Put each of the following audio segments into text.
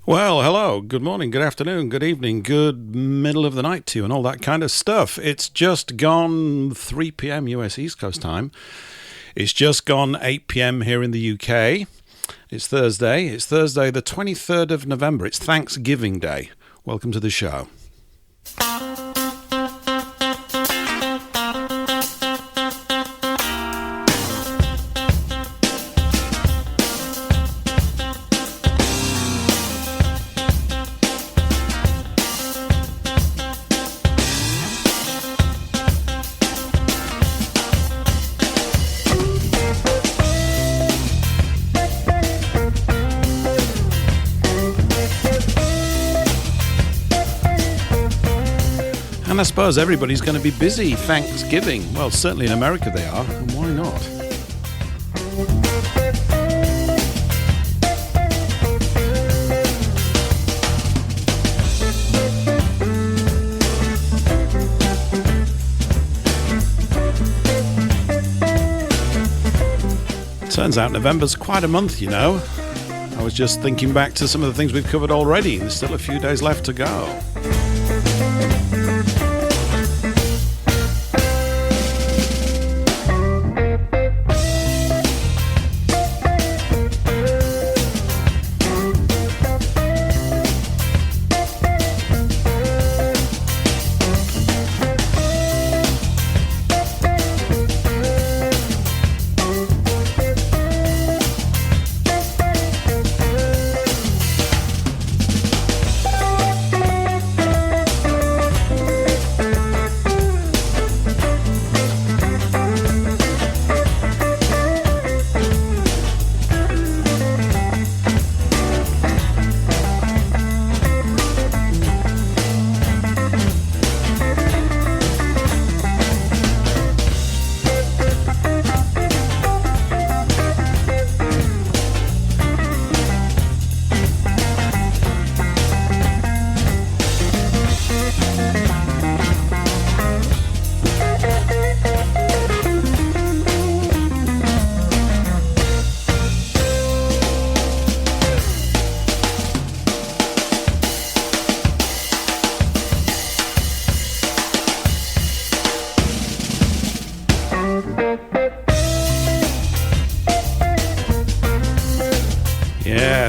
Well, hello, good morning, good afternoon, good evening, good middle of the night to you and all that kind of stuff. It's just gone 3 p.m. US East Coast time. It's just gone 8 p.m. here in the UK. It's Thursday. It's Thursday the 23rd of November. It's Thanksgiving Day. Welcome to the show. And I suppose everybody's going to be busy Thanksgiving. Well, certainly in America they are, and why not? Turns out November's quite a month, you know. I was just thinking back to some of the things we've covered already. There's still a few days left to go.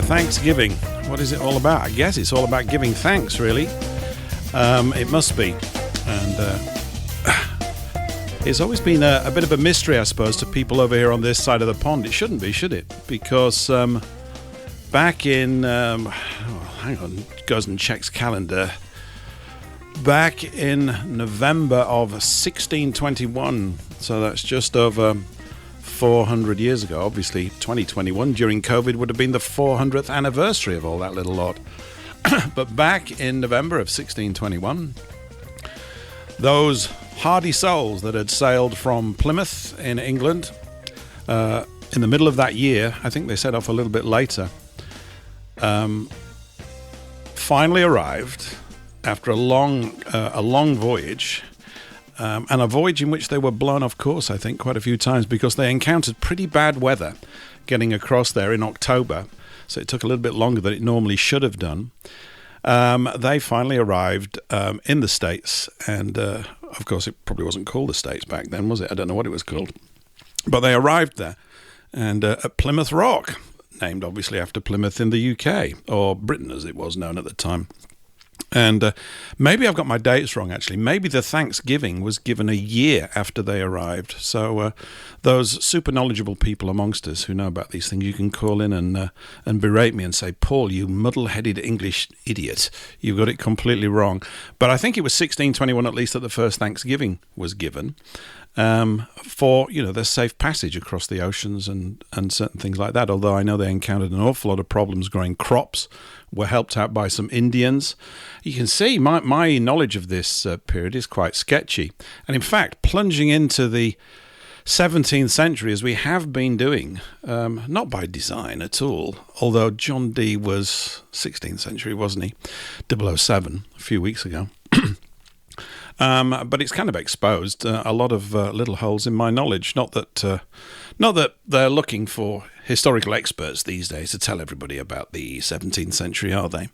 Thanksgiving. What is it all about? I guess it's all about giving thanks, really. It must be. And it's always been a bit of a mystery, I suppose, to people over here on this side of the pond. It shouldn't be, should it? Because back in... hang on, goes and checks calendar. Back in November of 1621, so that's just over 400 years ago. Obviously 2021 during COVID would have been the 400th anniversary of all that little lot. But back in November of 1621, those hardy souls that had sailed from Plymouth in England in the middle of that year, I think they set off a little bit later, finally arrived after a long voyage. And a voyage in which they were blown off course, I think, quite a few times because they encountered pretty bad weather getting across there in October. So it took a little bit longer than it normally should have done. They finally arrived in the States. And, of course, it probably wasn't called the States back then, was it? I don't know what it was called. But they arrived there. And at Plymouth Rock, named obviously after Plymouth in the UK, or Britain as it was known at the time. And maybe I've got my dates wrong, actually. Maybe the Thanksgiving was given a year after they arrived. So those super knowledgeable people amongst us who know about these things, you can call in and berate me and say, Paul, you muddle-headed English idiot. You've got it completely wrong. But I think it was 1621 at least that the first Thanksgiving was given for, their safe passage across the oceans and certain things like that. Although I know they encountered an awful lot of problems growing crops, were helped out by some Indians. You can see my knowledge of this period is quite sketchy. And in fact, plunging into the 17th century, as we have been doing, not by design at all, although John Dee was 16th century, wasn't he? 007, a few weeks ago. But it's kind of exposed a lot of little holes in my knowledge. Not that they're looking for historical experts these days to tell everybody about the 17th century, are they?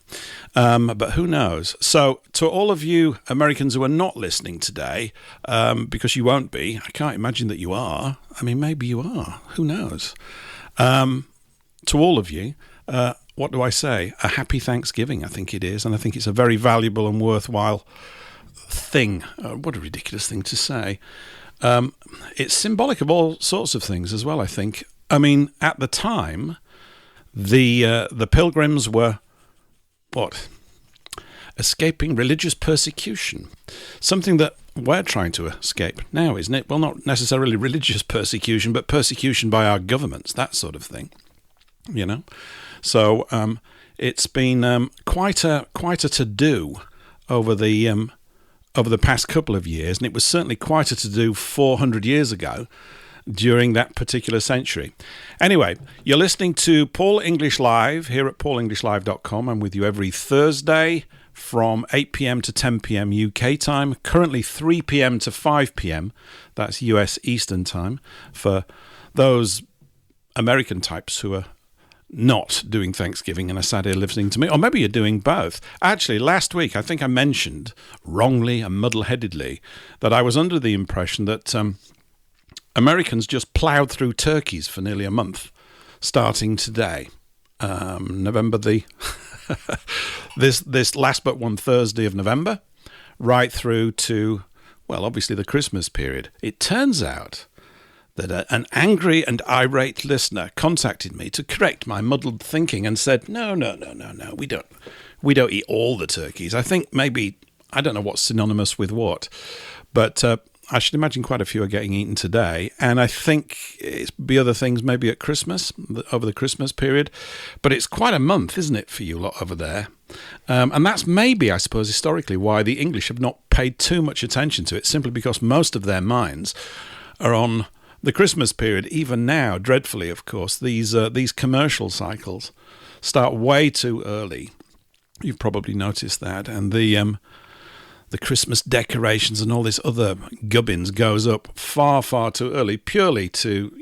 But who knows? So to all of you Americans who are not listening today, because you won't be, I can't imagine that you are. I mean, maybe you are. Who knows? To all of you, what do I say? A happy Thanksgiving, I think it is. And I think it's a very valuable and worthwhile thing. What a ridiculous thing to say. It's symbolic of all sorts of things as well, I think. I mean, at the time, the pilgrims were, escaping religious persecution. Something that we're trying to escape now, isn't it? Well, not necessarily religious persecution, but persecution by our governments, that sort of thing. You know? So it's been quite a to-do over the past couple of years, and it was certainly quite a to-do 400 years ago during that particular century. Anyway, you're listening to Paul English Live here at paulenglishlive.com. I'm with you every Thursday from 8 p.m. to 10 p.m. UK time, currently 3 p.m. to 5 p.m. That's US Eastern time for those American types who are not doing Thanksgiving and are sat here listening to me, or maybe you're doing both. Actually, last week, I think I mentioned, wrongly and muddle-headedly, that I was under the impression that Americans just ploughed through turkeys for nearly a month, starting today, November this last but one Thursday of November, right through to, well, obviously the Christmas period. It turns out that an angry and irate listener contacted me to correct my muddled thinking and said, no, we don't eat all the turkeys. I think maybe, I don't know what's synonymous with what, but I should imagine quite a few are getting eaten today, and I think it's be other things maybe at Christmas, over the Christmas period, but it's quite a month, isn't it, for you lot over there? And that's maybe, I suppose, historically why the English have not paid too much attention to it, simply because most of their minds are on the Christmas period. Even now, dreadfully, of course, these commercial cycles start way too early. You've probably noticed that, and the Christmas decorations and all this other gubbins goes up far, far too early, purely to,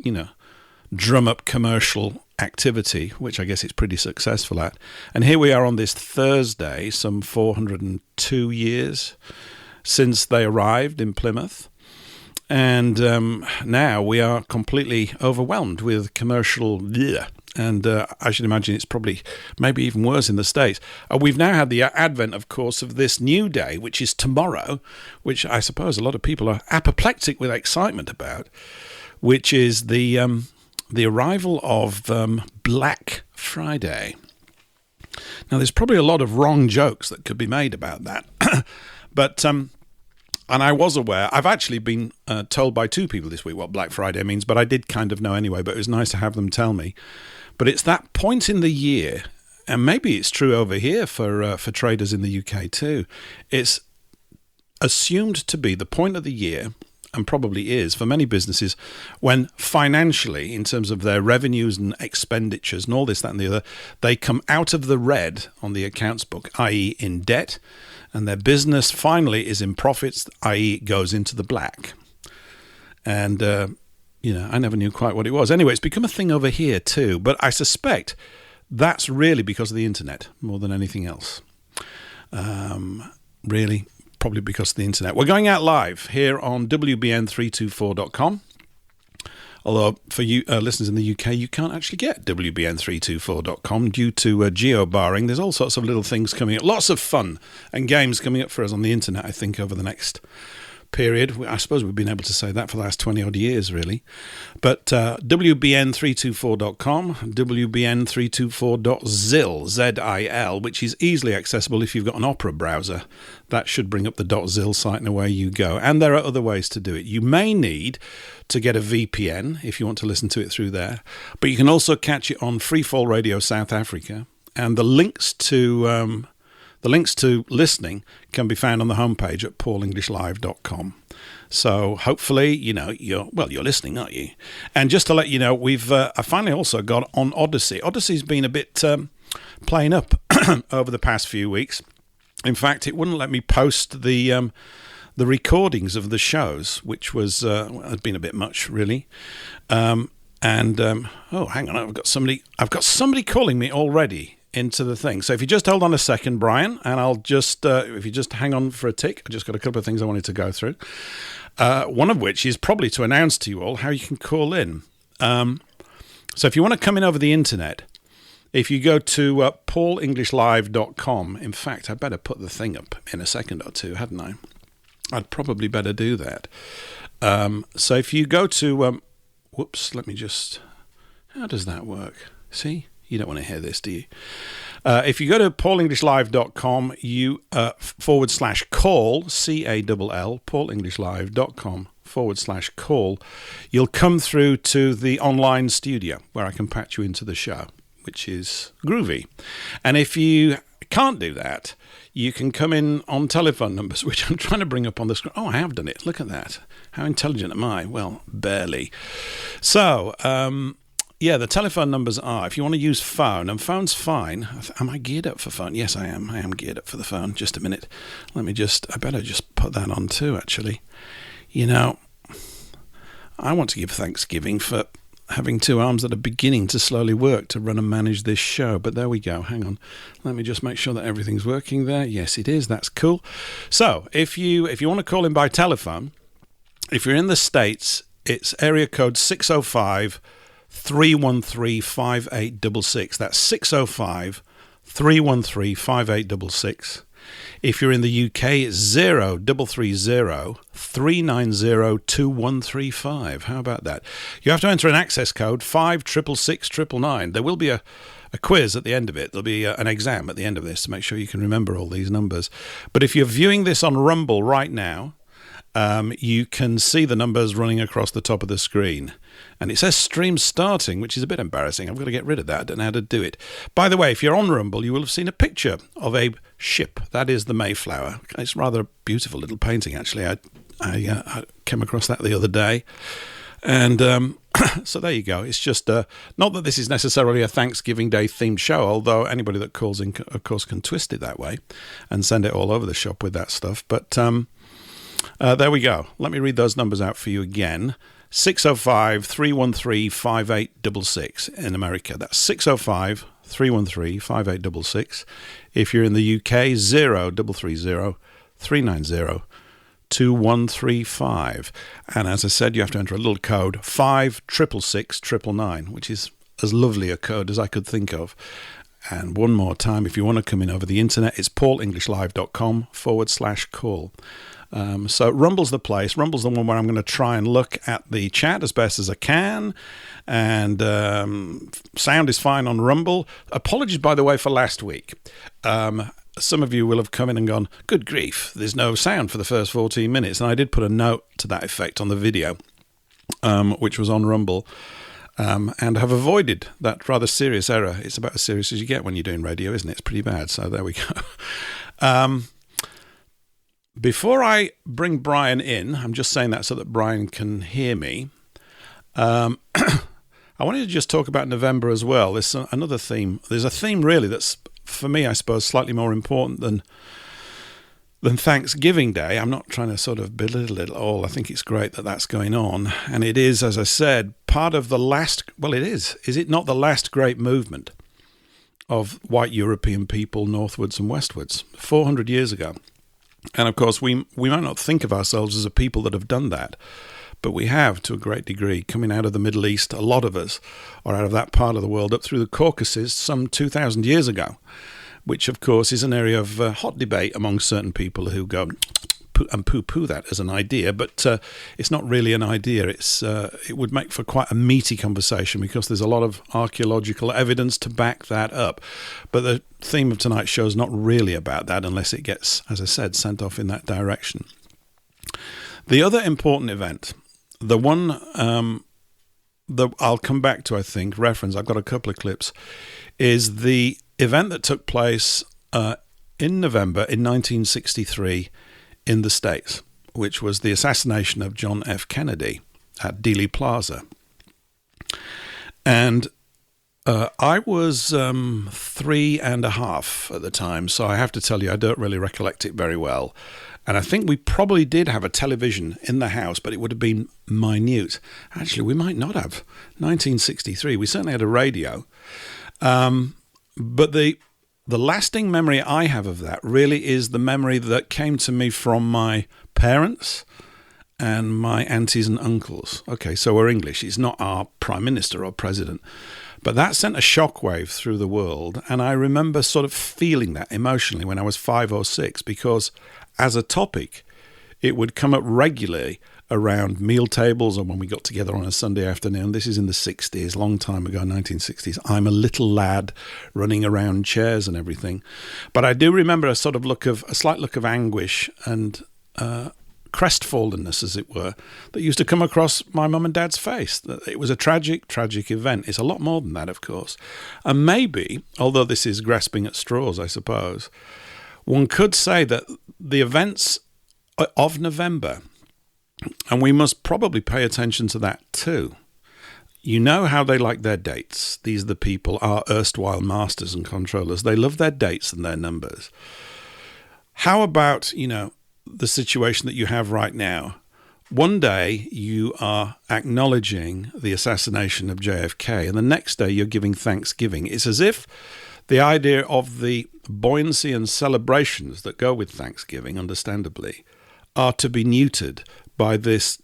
drum up commercial activity, which I guess it's pretty successful at. And here we are on this Thursday, some 402 years since they arrived in Plymouth. And now we are completely overwhelmed with commercial bleh. And I should imagine it's probably maybe even worse in the States. We've now had the advent, of course, of this new day, which is tomorrow, which I suppose a lot of people are apoplectic with excitement about, which is the arrival of Black Friday. Now, there's probably a lot of wrong jokes that could be made about that. But and I was aware, I've actually been told by two people this week what Black Friday means, but I did kind of know anyway, but it was nice to have them tell me. But it's that point in the year, and maybe it's true over here for traders in the UK too, it's assumed to be the point of the year, and probably is for many businesses, when financially, in terms of their revenues and expenditures and all this, that and the other, they come out of the red on the accounts book, i.e. in debt, and their business finally is in profits, i.e. goes into the black. And, I never knew quite what it was. Anyway, it's become a thing over here too, but I suspect that's really because of the internet more than anything else. Really, probably because of the internet. We're going out live here on WBN324.com. Although for you listeners in the UK, you can't actually get WBN324.com due to geo-barring. There's all sorts of little things coming up. Lots of fun and games coming up for us on the internet, I think, over the next period. I suppose we've been able to say that for the last 20-odd years, really. But WBN324.com, WBN324.zil, Z-I-L, which is easily accessible if you've got an Opera browser. That should bring up the .zil site and away you go. And there are other ways to do it. You may need to get a VPN if you want to listen to it through there. But you can also catch it on Freefall Radio South Africa. And the links to listening can be found on the homepage at paulenglishlive.com. So hopefully, you're listening, aren't you? And just to let you know, we've I finally also got on Odyssey. Odyssey's been a bit playing up over the past few weeks. In fact, it wouldn't let me post the the recordings of the shows, which was had been a bit much, really. Oh, hang on, I've got somebody calling me already into the thing. So if you just hold on a second, Brian, and I'll just if you just hang on for a tick, I just got a couple of things I wanted to go through. One of which is probably to announce to you all how you can call in. So if you want to come in over the internet, if you go to paulenglishlive.com, in fact, I'd better put the thing up in a second or two, hadn't I? I'd probably better do that. So if you go to, let me just, how does that work? See, you don't want to hear this, do you? If you go to paulenglishlive.com, you /call, CALL, paulenglishlive.com/call, you'll come through to the online studio where I can patch you into the show, which is groovy. And if you can't do that, you can come in on telephone numbers, which I'm trying to bring up on the screen. Oh, I have done it. Look at that. How intelligent am I? Well, barely. So, the telephone numbers are, if you want to use phone, and phone's fine. Am I geared up for phone? Yes, I am. I am geared up for the phone. Just a minute. I better just put that on too, actually. You know, I want to give Thanksgiving for having two arms that are beginning to slowly work to run and manage this show. But there we go. Hang on. Let me just make sure that everything's working there. Yes, it is. That's cool. So if you want to call in by telephone, if you're in the States, it's area code 605-313-5866. That's 605-313-5866. If you're in the UK, it's 0330-390-2135. How about that? You have to enter an access code 566699. There will be a quiz at the end of it. There'll be an exam at the end of this to make sure you can remember all these numbers. But if you're viewing this on Rumble right now, you can see the numbers running across the top of the screen. And it says stream starting, which is a bit embarrassing. I've got to get rid of that. I don't know how to do it. By the way, if you're on Rumble, you will have seen a picture of a ship. That is the Mayflower. It's rather a beautiful little painting, actually. I came across that the other day. And so there you go. It's just not that this is necessarily a Thanksgiving Day themed show, although anybody that calls in, of course, can twist it that way and send it all over the shop with that stuff. But there we go. Let me read those numbers out for you again. 605-313-5866 in America. That's 605-313-5866. If you're in the UK, 0330-390-2135. And as I said, you have to enter a little code 566699, which is as lovely a code as I could think of. And one more time, if you want to come in over the internet, it's paulenglishlive.com/call. So Rumble's the place. Rumble's the one where I'm going to try and look at the chat as best as I can. And sound is fine on Rumble. Apologies, by the way, for last week. Some of you will have come in and gone, good grief, there's no sound for the first 14 minutes. And I did put a note to that effect on the video, which was on Rumble, and have avoided that rather serious error. It's about as serious as you get when you're doing radio, isn't it? It's pretty bad. So there we go. Before I bring Brian in, I'm just saying that so that Brian can hear me. I wanted to just talk about November as well. There's another theme. There's a theme really that's, for me, I suppose, slightly more important than Thanksgiving Day. I'm not trying to sort of belittle it at all. I think it's great that that's going on. And it is, as I said, part of the last, well, it is. Is it not the last great movement of white European people northwards and westwards 400 years ago? And of course, we might not think of ourselves as a people that have done that, but we have to a great degree. Coming out of the Middle East, a lot of us are out of that part of the world up through the Caucasus some 2,000 years ago, which of course is an area of hot debate among certain people who go and poo-poo that as an idea, but it's not really an idea. It would make for quite a meaty conversation because there's a lot of archaeological evidence to back that up. But the theme of tonight's show is not really about that unless it gets, as I said, sent off in that direction. The other important event, the one that I'll come back to, I think, reference, I've got a couple of clips, is the event that took place in November in 1963 in the States, which was the assassination of John F. Kennedy at Dealey Plaza. And I was 3.5 at the time, so I have to tell you, I don't really recollect it very well. And I think we probably did have a television in the house, but it would have been minute. Actually, we might not have. 1963, we certainly had a radio. But the lasting memory I have of that really is the memory that came to me from my parents and my aunties and uncles. Okay, so we're English. It's not our prime minister or president. But that sent a shockwave through the world, and I remember sort of feeling that emotionally when I was 5 or 6, because as a topic, it would come up regularly around meal tables or when we got together on a Sunday afternoon. This is in the 60s, long time ago, 1960s. I'm a little lad running around chairs and everything. But I do remember a slight look of anguish and crestfallenness, as it were, that used to come across my mum and dad's face. It was a tragic, tragic event. It's a lot more than that, of course. And maybe, although this is grasping at straws, I suppose, one could say that the events of November, and we must probably pay attention to that too. You know how they like their dates. These are the people, our erstwhile masters and controllers. They love their dates and their numbers. How about, the situation that you have right now? One day you are acknowledging the assassination of JFK, and the next day you're giving Thanksgiving. It's as if the idea of the buoyancy and celebrations that go with Thanksgiving, understandably, are to be neutered by this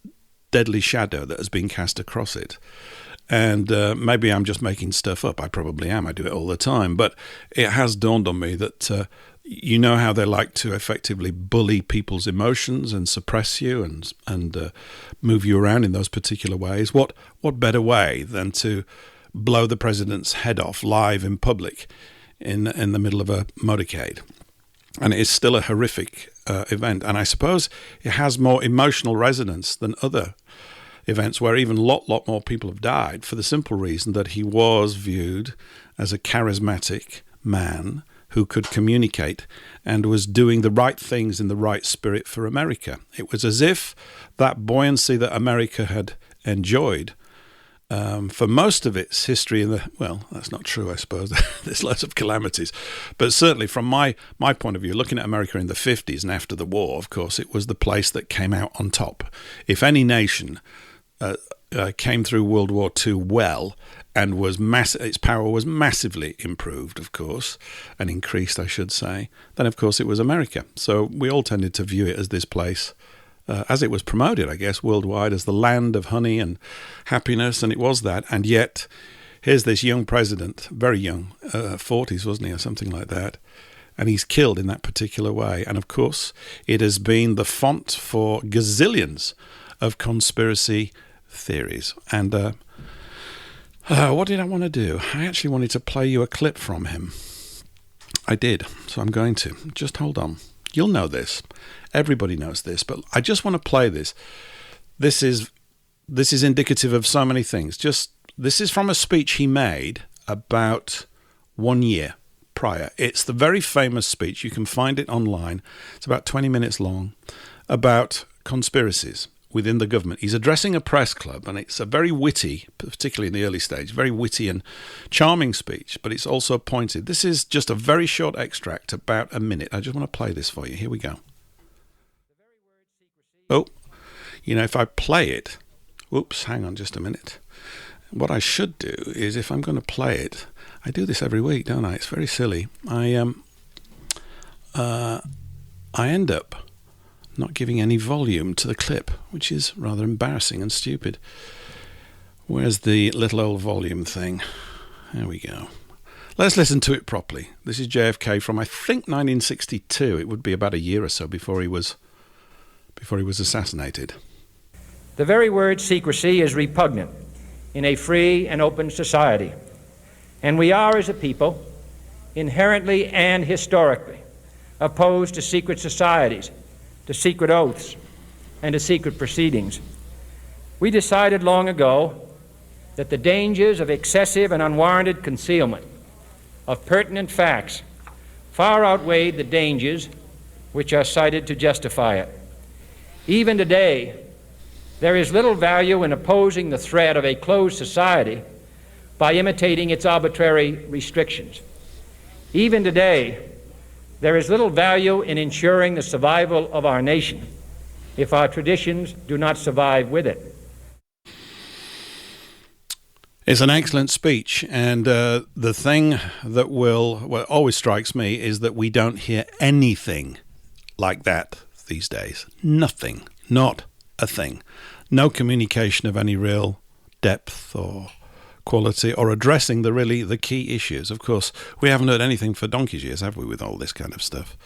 deadly shadow that has been cast across it. And maybe I'm just making stuff up. I probably am. I do it all the time. But it has dawned on me that you know how they like to effectively bully people's emotions and suppress you and move you around in those particular ways. What better way than to blow the president's head off live in public in the middle of a motorcade? And it is still a horrific event. And I suppose it has more emotional resonance than other events where even a lot more people have died, for the simple reason that he was viewed as a charismatic man who could communicate and was doing the right things in the right spirit for America. It was as if that buoyancy that America had enjoyed for most of its history well, that's not true, I suppose. There's lots of calamities. But certainly from my point of view, looking at America in the 50s and after the war, of course, it was the place that came out on top. If any nation came through World War II well and its power was massively improved, of course, and increased, I should say, then of course it was America. So we all tended to view it as this place, as it was promoted, I guess, worldwide, as the land of honey and happiness, and it was that. And yet, here's this young president, very young, 40s, wasn't he, or something like that, and he's killed in that particular way. And of course, it has been the font for gazillions of conspiracy theories. And what did I want to do? I actually wanted to play you a clip from him. I did, so I'm going to. Just hold on. You'll know this. Everybody knows this, but I just want to play this. This is indicative of so many things. This is from a speech he made about 1 year prior. It's the very famous speech. You can find it online. It's about 20 minutes long, about conspiracies within the government. He's addressing a press club, and it's a very witty, particularly in the early stage, very witty and charming speech, but it's also pointed. This is just a very short extract, about a minute. I just want to play this for you. Here we go. Oh, if I play it, whoops, hang on just a minute. What I should do is, if I'm going to play it, I do this every week, don't I? It's very silly. I end up not giving any volume to the clip, which is rather embarrassing and stupid. Where's the little old volume thing? There we go. Let's listen to it properly. This is JFK from, I think, 1962. It would be about a year or so before he was assassinated. The very word secrecy is repugnant in a free and open society, and we are, as a people, inherently and historically opposed to secret societies, to secret oaths, and to secret proceedings. We decided long ago that the dangers of excessive and unwarranted concealment of pertinent facts far outweighed the dangers which are cited to justify it. Even today, there is little value in opposing the threat of a closed society by imitating its arbitrary restrictions. Even today, there is little value in ensuring the survival of our nation if our traditions do not survive with it. It's an excellent speech, and the thing that what always strikes me is that we don't hear anything like that these days. Nothing, not a thing. No communication of any real depth or quality or addressing the key issues. Of course, we haven't heard anything for donkey's years, have we, with all this kind of stuff?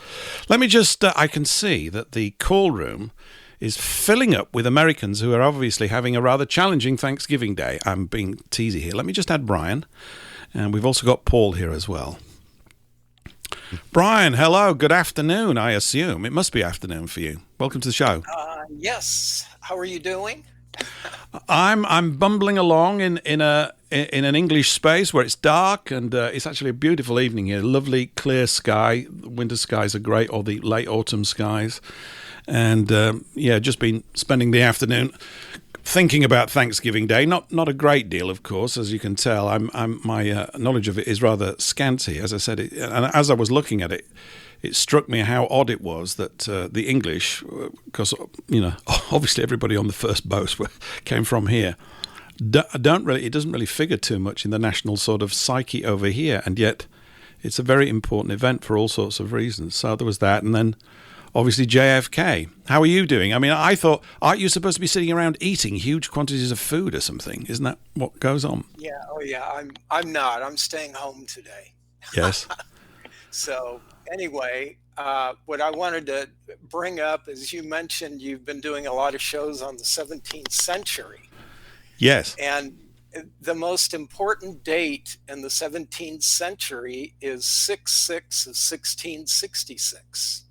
Let me just, I can see that the call room is filling up with Americans who are obviously having a rather challenging Thanksgiving Day. I'm being teasy here. Let me just add Brian. And we've also got Paul here as well. Brian, hello. Good afternoon, I assume. It must be afternoon for you. Welcome to the show. Yes. How are you doing? I'm bumbling along in an English space where it's dark, and it's actually a beautiful evening here. Lovely, clear sky. Winter skies are great, or the late autumn skies. And just been spending the afternoon thinking about Thanksgiving Day. Not a great deal, of course, as you can tell. My knowledge of it is rather scanty, as I said. And as I was looking at it, it struck me how odd it was that the English, because obviously everybody on the first boat came from here. It doesn't really figure too much in the national sort of psyche over here, and yet it's a very important event for all sorts of reasons. So there was that, and then obviously JFK. How are you doing? I mean, I thought, aren't you supposed to be sitting around eating huge quantities of food or something? Isn't that what goes on? Yeah. Oh, yeah. I'm not. I'm staying home today. Yes. So anyway, what I wanted to bring up is you mentioned you've been doing a lot of shows on the 17th century. Yes. And the most important date in the 17th century is 6/6 of 1666.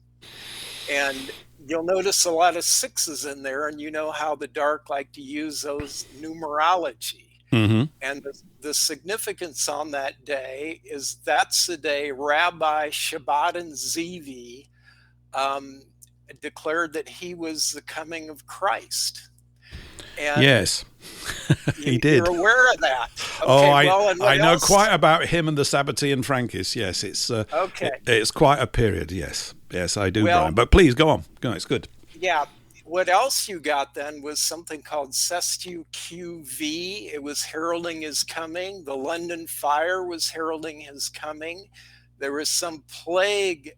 And you'll notice a lot of sixes in there, and you know how the dark like to use those numerology. Mm-hmm. And the significance on that day is that's the day Rabbi Shabbaton Zevi declared that he was the coming of Christ. And yes, he did. You're aware of that. Okay, I know quite about him and the Sabbatean Frankists. Yes, it's okay. It's quite a period. Yes, I do, Brian. But please go on. It's good. Yeah. What else you got then was something called Sestu QV. It was heralding his coming. The London fire was heralding his coming. There was some plague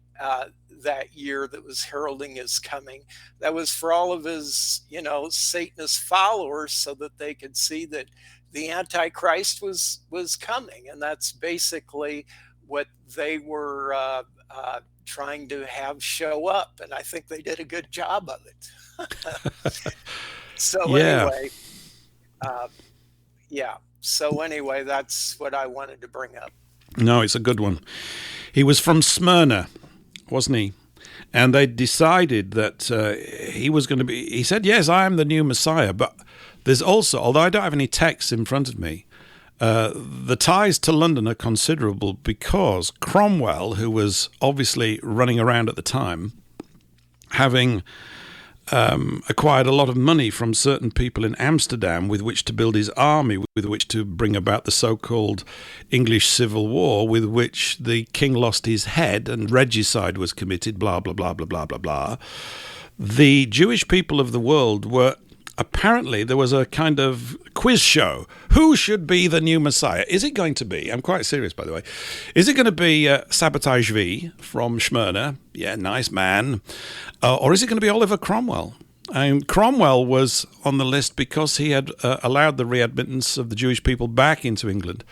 that year that was heralding his coming. That was for all of his, Satanist followers, so that they could see that the Antichrist was coming. And that's basically what they were trying to have show up. And I think they did a good job of it. Anyway, So anyway, that's what I wanted to bring up. No, it's a good one. He was from Smyrna, wasn't he? And they decided that he was going to be... He said, yes, I am the new Messiah. But there's also, although I don't have any texts in front of me, the ties to London are considerable because Cromwell, who was obviously running around at the time, having acquired a lot of money from certain people in Amsterdam with which to build his army, with which to bring about the so-called English Civil War, with which the king lost his head and regicide was committed, blah, blah, blah, blah, blah, blah, blah. The Jewish people of the world were... Apparently, there was a kind of quiz show. Who should be the new Messiah? Is it going to be, I'm quite serious, by the way, is it going to be Sabbatai Zvi from Smyrna? Yeah, nice man. Or is it going to be Oliver Cromwell? Cromwell was on the list because he had allowed the readmittance of the Jewish people back into England,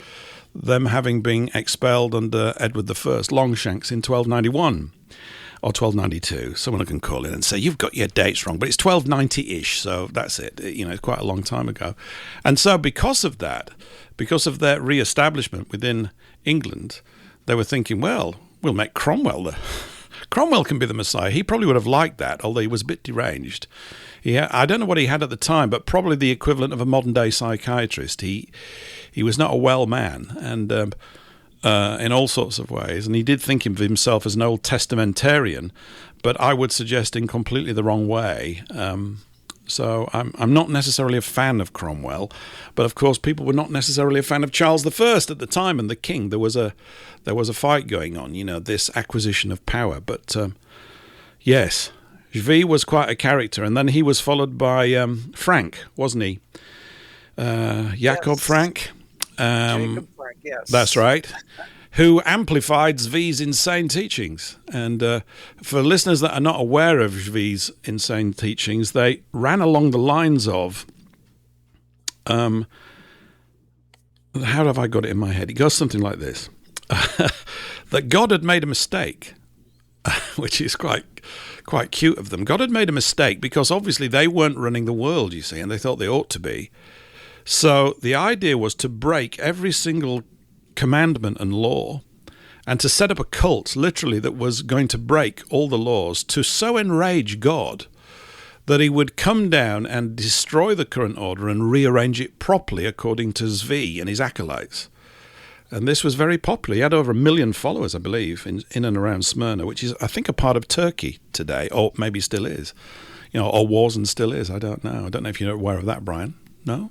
them having been expelled under Edward I, Longshanks, in 1291. Or 1292, someone can call in and say, you've got your dates wrong, but it's 1290-ish, so that's it. It's quite a long time ago. And so because of that, because of their re-establishment within England, they were thinking, well, we'll make Cromwell Cromwell can be the Messiah. He probably would have liked that, although he was a bit deranged. I don't know what he had at the time, but probably the equivalent of a modern-day psychiatrist. He was not a well man, and... in all sorts of ways, and he did think of himself as an Old Testamentarian, but I would suggest in completely the wrong way. So I'm not necessarily a fan of Cromwell, but of course people were not necessarily a fan of Charles I at the time and the king. There was a fight going on, this acquisition of power. But yes, V was quite a character, and then he was followed by Frank, wasn't he? Jacob Yes. Frank. Jacob Frank, yes. That's right. Who amplified Zvi's insane teachings. And for listeners that are not aware of Zvi's insane teachings, they ran along the lines of, how have I got it in my head? It goes something like this. That God had made a mistake, which is quite cute of them. God had made a mistake because obviously they weren't running the world, you see, and they thought they ought to be. So the idea was to break every single commandment and law, and to set up a cult, literally, that was going to break all the laws, to so enrage God that he would come down and destroy the current order and rearrange it properly according to Zvi and his acolytes. And this was very popular. He had over 1 million followers, I believe, in and around Smyrna, which is, I think, a part of Turkey today, or maybe still is, or was and still is. I don't know. I don't know if you're aware of that, Brian. No?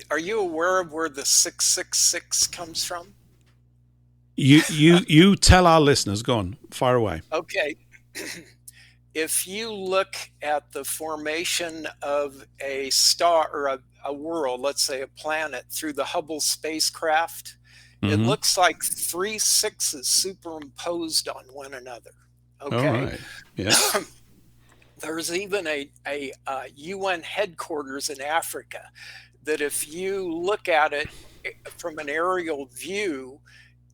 Are you aware of where the 666 comes from? You tell our listeners. Go on, fire away. Okay. If you look at the formation of a star or a world, let's say a planet, through the Hubble spacecraft, it looks like 3 sixes superimposed on one another. Okay. All right. Yeah. There's even a UN headquarters in Africa that if you look at it from an aerial view,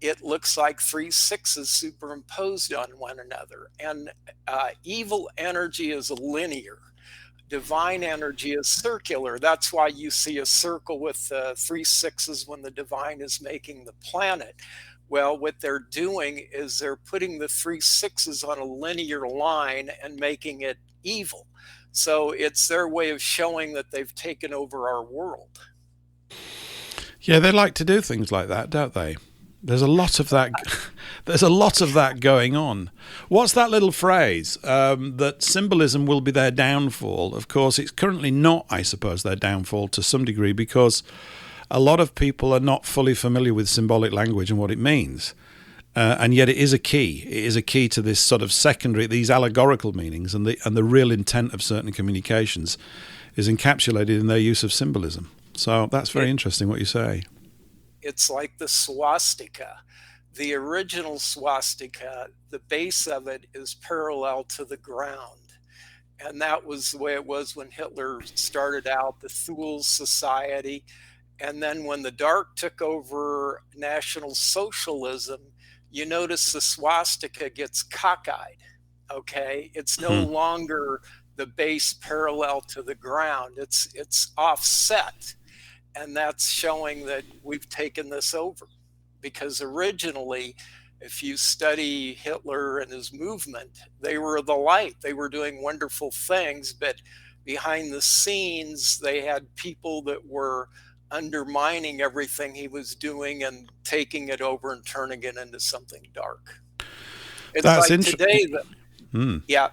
it looks like 3 sixes superimposed on one another. And evil energy is linear. Divine energy is circular. That's why you see a circle with 3 sixes when the divine is making the planet. Well, what they're doing is they're putting the 3 sixes on a linear line and making it evil. So it's their way of showing that they've taken over our world. Yeah, they like to do things like that, don't they? There's a lot of that. There's a lot of that going on. What's that little phrase that symbolism will be their downfall? Of course, it's currently not, I suppose, their downfall to some degree, because a lot of people are not fully familiar with symbolic language and what it means. And yet it is a key. It is a key to this sort of secondary, these allegorical meanings, and the real intent of certain communications is encapsulated in their use of symbolism. So that's very interesting what you say. It's like the swastika. The original swastika, the base of it is parallel to the ground. And that was the way it was when Hitler started out, the Thule Society. And then when the Dark took over National Socialism, you notice the swastika gets cockeyed, okay? It's no longer the base parallel to the ground. It's offset. And that's showing that we've taken this over. Because originally, if you study Hitler and his movement, they were the light. They were doing wonderful things, but behind the scenes, they had people that were undermining everything he was doing and taking it over and turning it into something dark. It's That's like today that, yeah.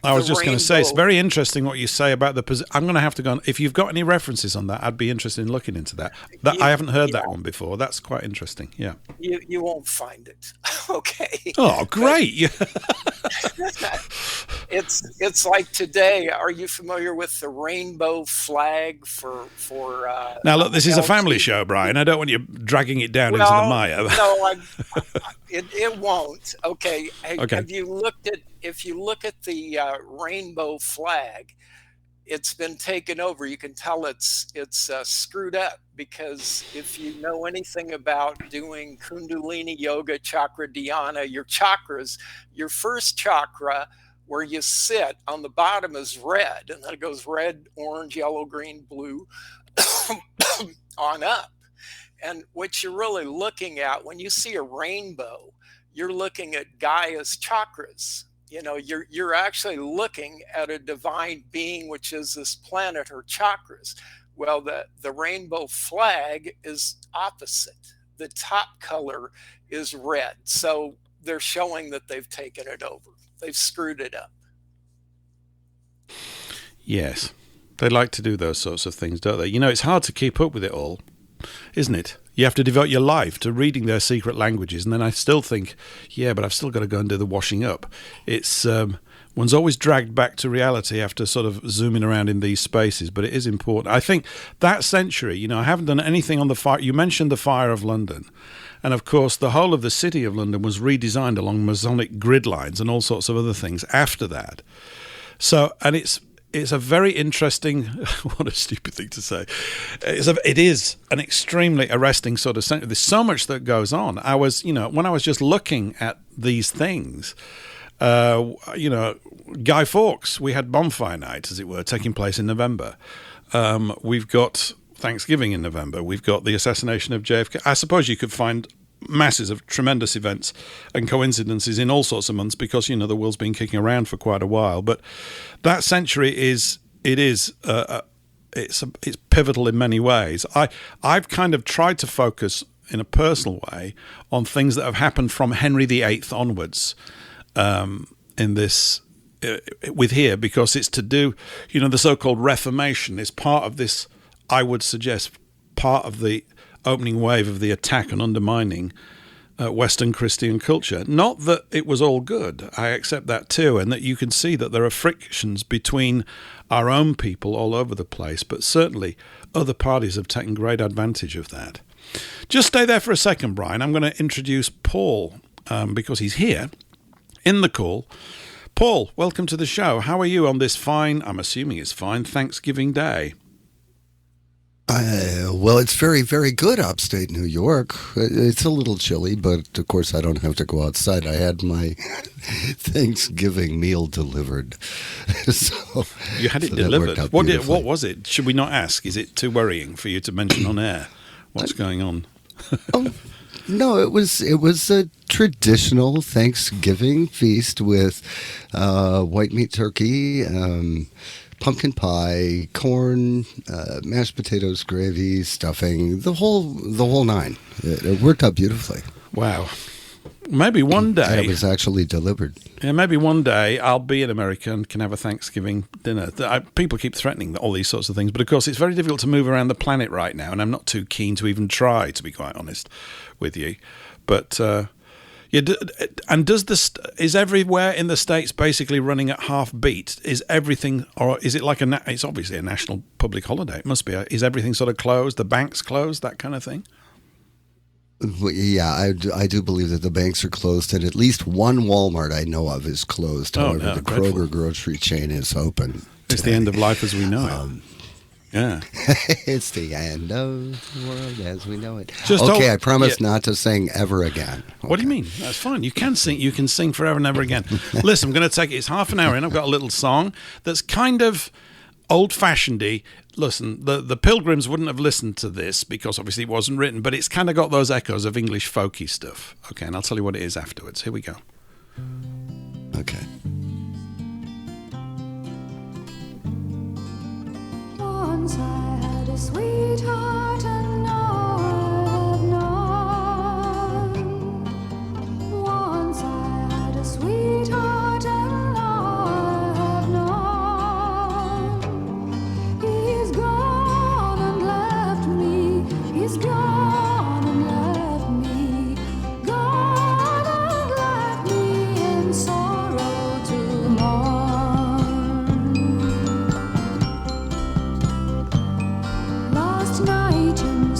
I was just going to say, it's very interesting what you say about the position. I'm going to have to go on. If you've got any references on that, I'd be interested in looking into that. I haven't heard that one before. That's quite interesting. Yeah. You won't find it. Okay. Oh, great. It's like today. Are you familiar with the rainbow flag for now, look, this is a family show, Brian. I don't want you dragging it down into the mire. No, it won't. Okay. Okay. If you look at the rainbow flag, it's been taken over. You can tell it's screwed up, because if you know anything about doing Kundalini yoga, chakra dhyana, your chakras, your first chakra where you sit on the bottom is red, and then it goes red, orange, yellow, green, blue on up. And what you're really looking at when you see a rainbow, you're looking at Gaia's chakras. You know, you're actually looking at a divine being, which is this planet, or chakras. Well, the rainbow flag is opposite. The top color is red. So they're showing that they've taken it over. They've screwed it up. Yes. They like to do those sorts of things, don't they? You know, it's hard to keep up with it all, isn't it? You have to devote your life to reading their secret languages, and then I still think, yeah, but I've still got to go and do the washing up. It's one's always dragged back to reality after sort of zooming around in these spaces, but it is important. I think that century, you know, I haven't done anything on the fire. You mentioned the Fire of London, and of course the whole of the city of London was redesigned along Masonic grid lines and all sorts of other things after that. So, and it's a very interesting, what a stupid thing to say. It is an extremely arresting sort of century. There's so much that goes on. I was, you know, when I was just looking at these things, you know, Guy Fawkes, we had bonfire night, as it were, taking place in November. We've got Thanksgiving in November. We've got the assassination of JFK. I suppose you could find masses of tremendous events and coincidences in all sorts of months because, you know, the world's been kicking around for quite a while. But that century it's pivotal in many ways. I've kind of tried to focus in a personal way on things that have happened from Henry VIII onwards in this with here, because it's to do, you know, the so-called Reformation is part of this, I would suggest, part of the opening wave of the attack and undermining Western Christian culture. Not that it was all good, I accept that too, and that you can see that there are frictions between our own people all over the place, but certainly other parties have taken great advantage of that. Just stay there for a second, Brian. I'm going to introduce Paul because he's here in the call. Paul, welcome to the show. How are you on this fine, I'm assuming it's fine, Thanksgiving Day? Well, it's very, very good upstate New York. It's a little chilly, but of course I don't have to go outside. I had my Thanksgiving meal delivered. So you had it delivered? What was it? Should we not ask? Is it too worrying for you to mention on air what's going on? No, it was a traditional Thanksgiving feast with white meat turkey, pumpkin pie, corn, mashed potatoes, gravy, stuffing, the whole nine. It worked out beautifully. Wow. Maybe one day... And it was actually delivered. Yeah, maybe one day I'll be in America and can have a Thanksgiving dinner. People keep threatening all these sorts of things, but of course it's very difficult to move around the planet right now, and I'm not too keen to even try, to be quite honest with you. But... yeah, and is everywhere in the States basically running at half beat? Is everything, or is it like it's obviously a national public holiday. It must be. Is everything sort of closed? The banks closed, that kind of thing? Yeah, I do believe that the banks are closed, and at least one Walmart I know of is closed. However, the Kroger grocery chain is open. It's the end of life as we know it. Yeah. It's the end of the world as we know it. I promise not to sing ever again. Okay. What do you mean? That's fine. You can sing. You can sing forever and ever again. Listen, I'm going to take it. It's half an hour in. I've got a little song that's kind of old-fashioned-y. Listen, the Pilgrims wouldn't have listened to this because obviously it wasn't written, but it's kind of got those echoes of English folky stuff. Okay, and I'll tell you what it is afterwards. Here we go. Okay. Once I had a sweetheart and now I have none. Once I had a sweetheart and now I have none. He's gone and left me. He's gone and left me. Gone and left me in sorrow to mourn. Last night in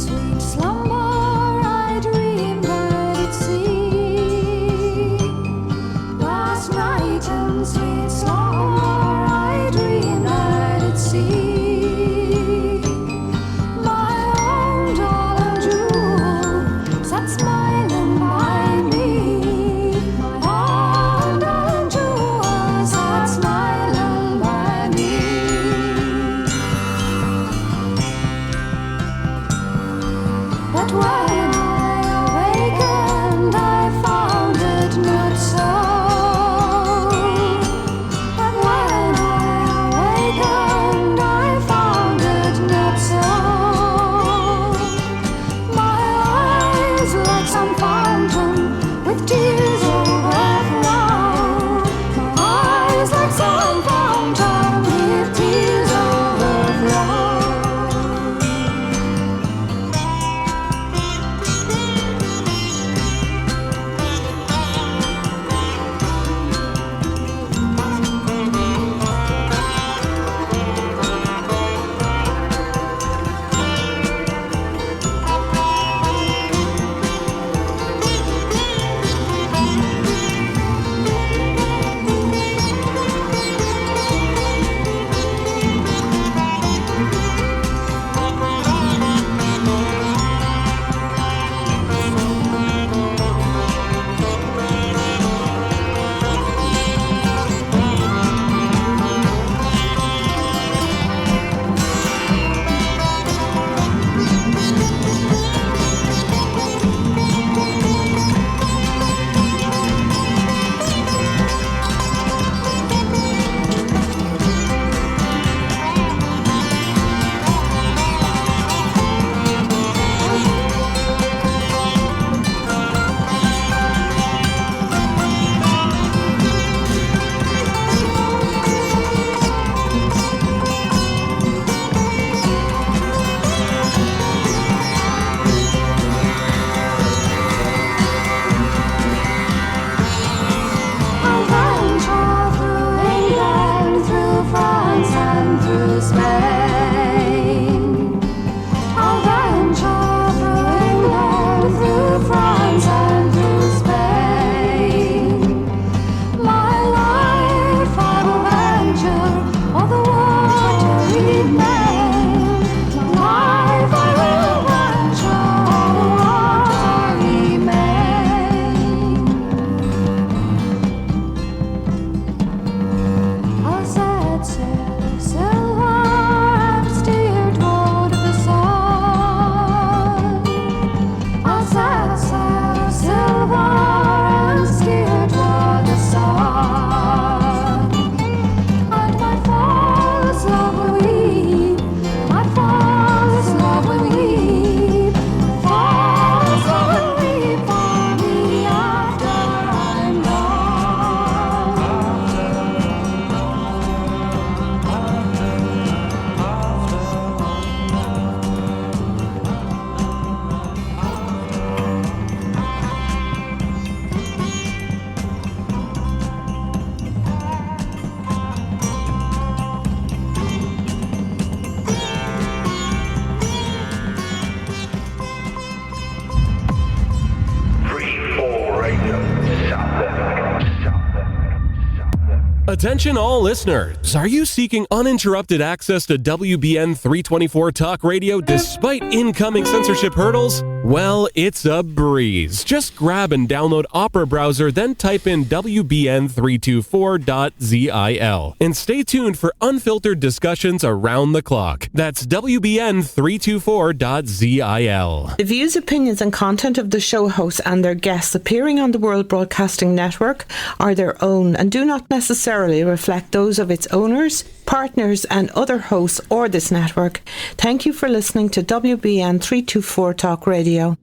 Attention all listeners. Are you seeking uninterrupted access to WBN 324 Talk Radio despite incoming censorship hurdles? Well, it's a breeze. Just grab and download Opera Browser, then type in WBN324.zil. And stay tuned for unfiltered discussions around the clock. That's WBN324.zil. The views, opinions, and content of the show hosts and their guests appearing on the World Broadcasting Network are their own and do not necessarily reflect those of its owners, partners, and other hosts or this network. Thank you for listening to WBN 324 Talk Radio.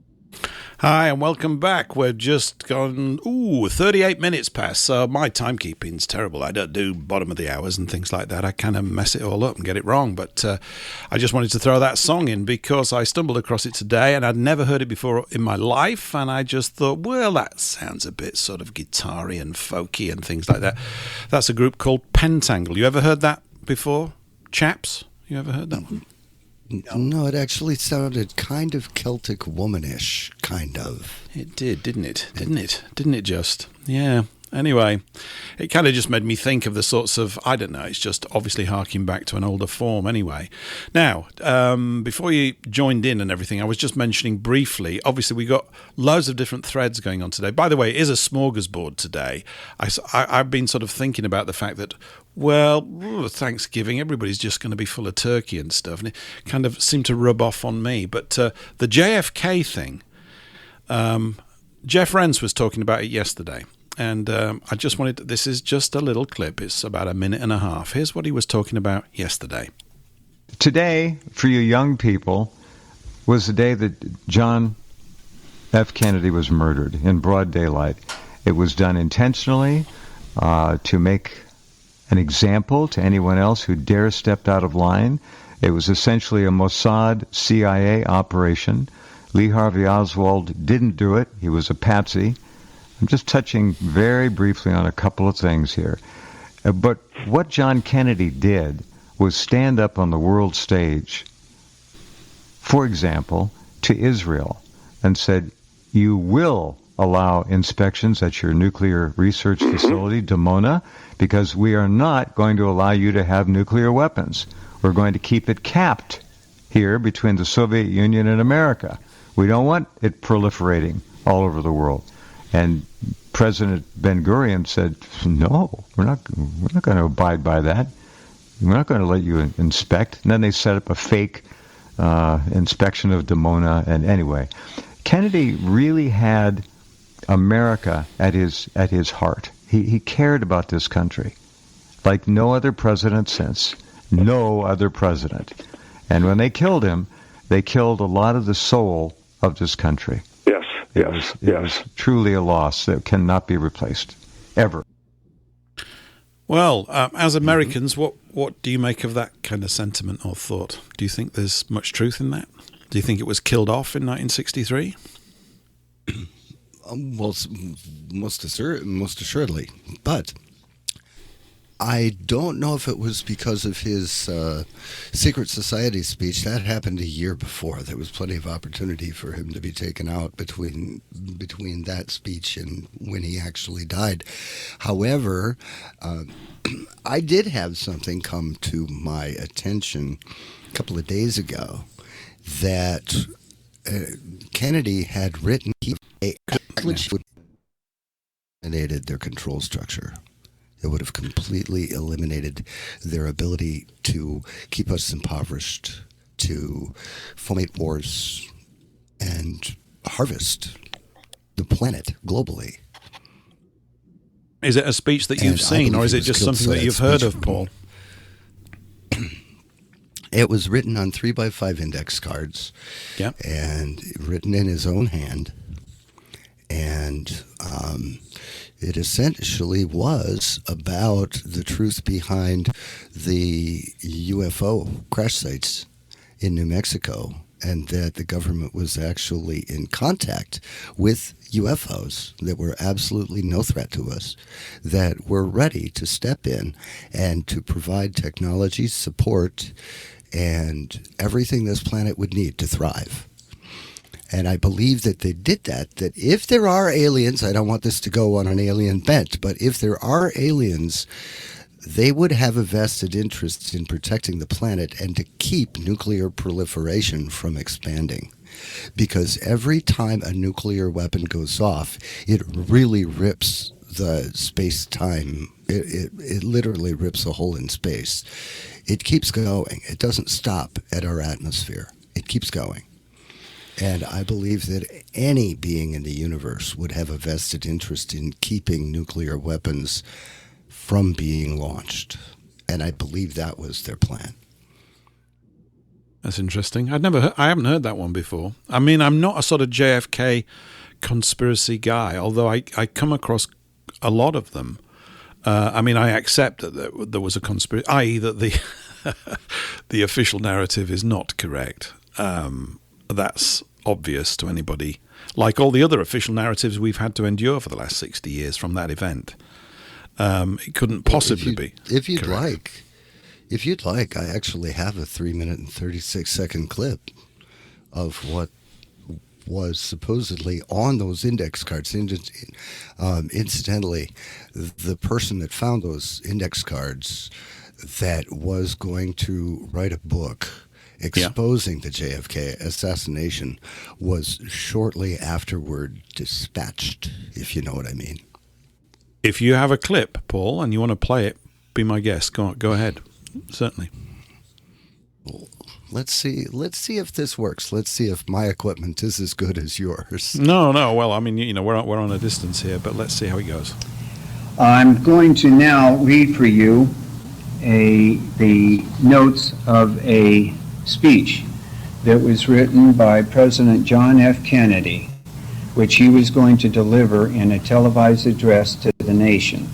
Hi and welcome back. We've just gone 38 minutes past, so my timekeeping's terrible. I don't do bottom of the hours and things like that. I kind of mess it all up and get it wrong, but I just wanted to throw that song in because I stumbled across it today and I'd never heard it before in my life, and I just thought, well, that sounds a bit sort of guitar-y and folky and things like that. That's a group called Pentangle. You ever heard that before, chaps? You ever heard that one? No, it actually sounded kind of Celtic womanish, kind of. It did, didn't it? Didn't it just? Yeah. Anyway, it kind of just made me think of the sorts of, I don't know, it's just obviously harking back to an older form anyway. Now, before you joined in and everything, I was just mentioning briefly, obviously we got loads of different threads going on today. By the way, it is a smorgasbord today. I've been sort of thinking about the fact that, well, Thanksgiving, everybody's just going to be full of turkey and stuff, and it kind of seemed to rub off on me. But the JFK thing, Jeff Rense was talking about it yesterday. And I just wanted to, this is just a little clip. It's about a minute and a half. Here's what he was talking about yesterday. Today, for you young people, was the day that John F. Kennedy was murdered in broad daylight. It was done intentionally to make an example to anyone else who dares step out of line. It was essentially a Mossad CIA operation. Lee Harvey Oswald didn't do it. He was a patsy. I'm just touching very briefly on a couple of things here. But what John Kennedy did was stand up on the world stage, for example, to Israel, and said, you will allow inspections at your nuclear research facility, Dimona, because we are not going to allow you to have nuclear weapons. We're going to keep it capped here between the Soviet Union and America. We don't want it proliferating all over the world. And President Ben-Gurion said, no, we're not going to abide by that. We're not going to let you inspect. And then they set up a fake inspection of Dimona. And anyway, Kennedy really had America at his heart. He cared about this country like no other president since. No other president. And when they killed him, they killed a lot of the soul of this country. It was truly a loss that cannot be replaced, ever. Well, as Americans, what do you make of that kind of sentiment or thought? Do you think there's much truth in that? Do you think it was killed off in 1963? Well, most assuredly. But I don't know if it was because of his secret society speech. That happened a year before. There was plenty of opportunity for him to be taken out between that speech and when he actually died. However, I did have something come to my attention a couple of days ago that Kennedy had written which would have eliminated their control structure. It would have completely eliminated their ability to keep us impoverished, to foment wars, and harvest the planet globally. Is it a speech that you've seen, or is it just something that you've heard of, Paul? It was written on 3x5 index cards, and written in his own hand. And it essentially was about the truth behind the UFO crash sites in New Mexico, and that the government was actually in contact with UFOs that were absolutely no threat to us, that were ready to step in and to provide technology support and everything this planet would need to thrive. And I believe that they did that if there are aliens, I don't want this to go on an alien bent, but if there are aliens they would have a vested interest in protecting the planet and to keep nuclear proliferation from expanding. Because every time a nuclear weapon goes off, it really rips the space-time. It literally rips a hole in space. It keeps going. It doesn't stop at our atmosphere. It keeps going. And I believe that any being in the universe would have a vested interest in keeping nuclear weapons from being launched. And I believe that was their plan. That's interesting. I haven't heard that one before. I mean, I'm not a sort of JFK conspiracy guy, although I come across a lot of them. I mean, I accept that there was a conspiracy, i.e. that the official narrative is not correct. That's obvious to anybody. Like all the other official narratives we've had to endure for the last 60 years from that event. It couldn't possibly be If you'd correct. like, I actually have a 3-minute and 36-second clip of what was supposedly on those index cards. Incidentally, the person that found those index cards that was going to write a book exposing the JFK assassination was shortly afterward dispatched, if you know what I mean. If you have a clip, Paul, and you want to play it, be my guest. Go ahead. Certainly. Well, let's see if this works. Let's see if my equipment is as good as yours. No. Well, I mean, we're on a distance here, but let's see how it goes. I'm going to now read for you the notes of a speech that was written by President John F. Kennedy, which he was going to deliver in a televised address to the nation.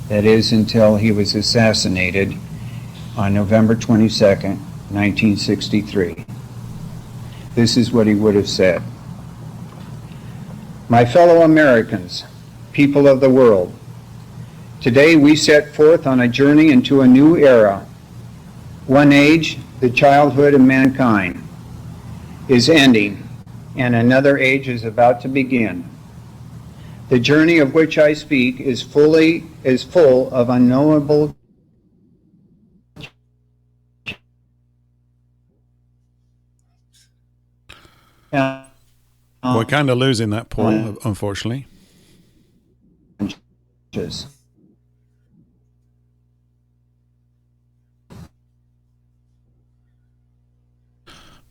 That is, until he was assassinated on November 22nd, 1963. This is what he would have said. My fellow Americans, people of the world, today we set forth on a journey into a new era. One age, the childhood of mankind, is ending, and another age is about to begin. The journey of which I speak is full of unknowable We're kind of losing that, Paul, unfortunately.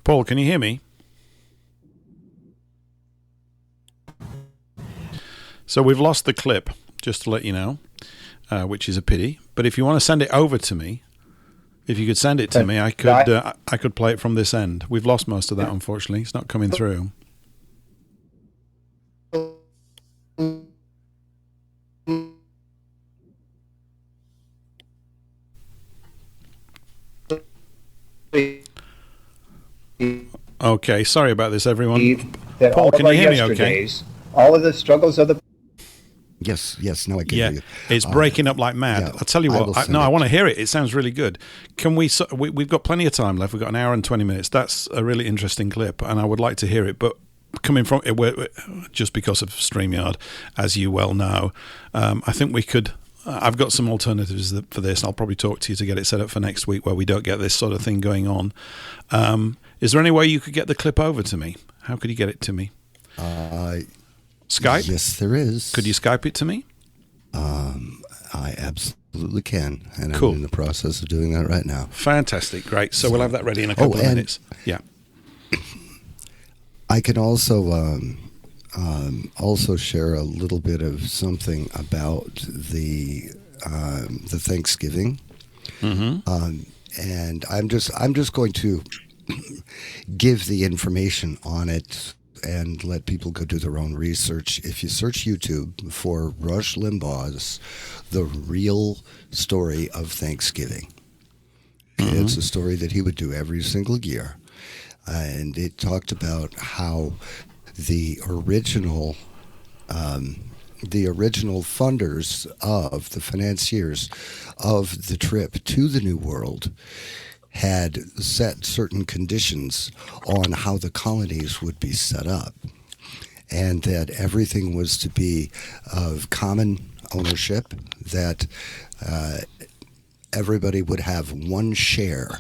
Paul, can you hear me? So we've lost the clip, just to let you know, which is a pity. But if you want to send it over to me, if you could send it to me, I could play it from this end. We've lost most of that, unfortunately. It's not coming through. Okay, sorry about this, everyone. Paul, can you hear me okay? All of the struggles of the... Yes, no, I can hear you. It's breaking up like mad. I'll tell you what, I want to hear it. It sounds really good. Can we've got plenty of time left. We've got an hour and 20 minutes. That's a really interesting clip, and I would like to hear it, but coming from it, just because of StreamYard, as you well know, I think we could... I've got some alternatives for this, and I'll probably talk to you to get it set up for next week where we don't get this sort of thing going on. Is there any way you could get the clip over to me? How could you get it to me? Skype? Yes, there is. Could you Skype it to me? I absolutely can, and cool. I'm in the process of doing that right now. Fantastic, great. So we'll have that ready in a couple of minutes. Yeah. I can also share a little bit of something about the Thanksgiving, and I'm just going to give the information on it and let people go do their own research. If you search YouTube for Rush Limbaugh's The Real Story of Thanksgiving, it's a story that he would do every single year, and it talked about how the original funders of the financiers of the trip to the New World had set certain conditions on how the colonies would be set up, and that everything was to be of common ownership, that everybody would have one share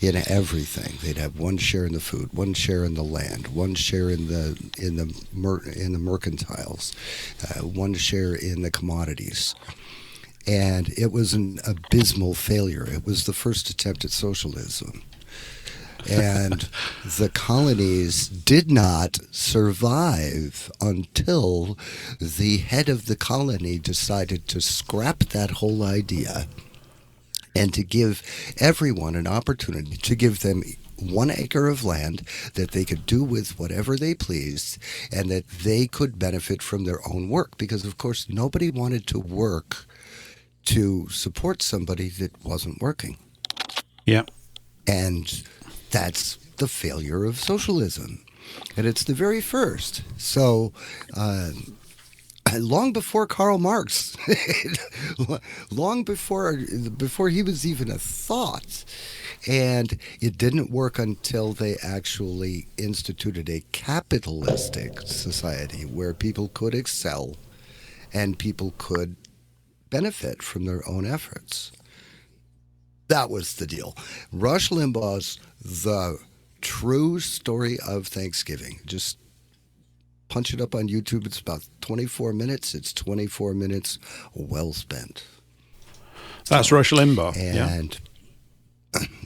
in everything. They'd have one share in the food, one share in the land, one share in the mercantiles, one share in the commodities. And it was an abysmal failure. It was the first attempt at socialism. And the colonies did not survive until the head of the colony decided to scrap that whole idea and to give everyone an opportunity, to give them 1 acre of land that they could do with whatever they pleased and that they could benefit from their own work. Because, of course, nobody wanted to work to support somebody that wasn't working. Yeah. And that's the failure of socialism. And it's the very first. So, long before Karl Marx, long before he was even a thought. And it didn't work until they actually instituted a capitalistic society where people could excel and people could benefit from their own efforts. That was the deal. Rush Limbaugh's The True Story of Thanksgiving. Just punch it up on YouTube. It's about 24 minutes. It's 24 minutes well spent. That's Rush Limbaugh. And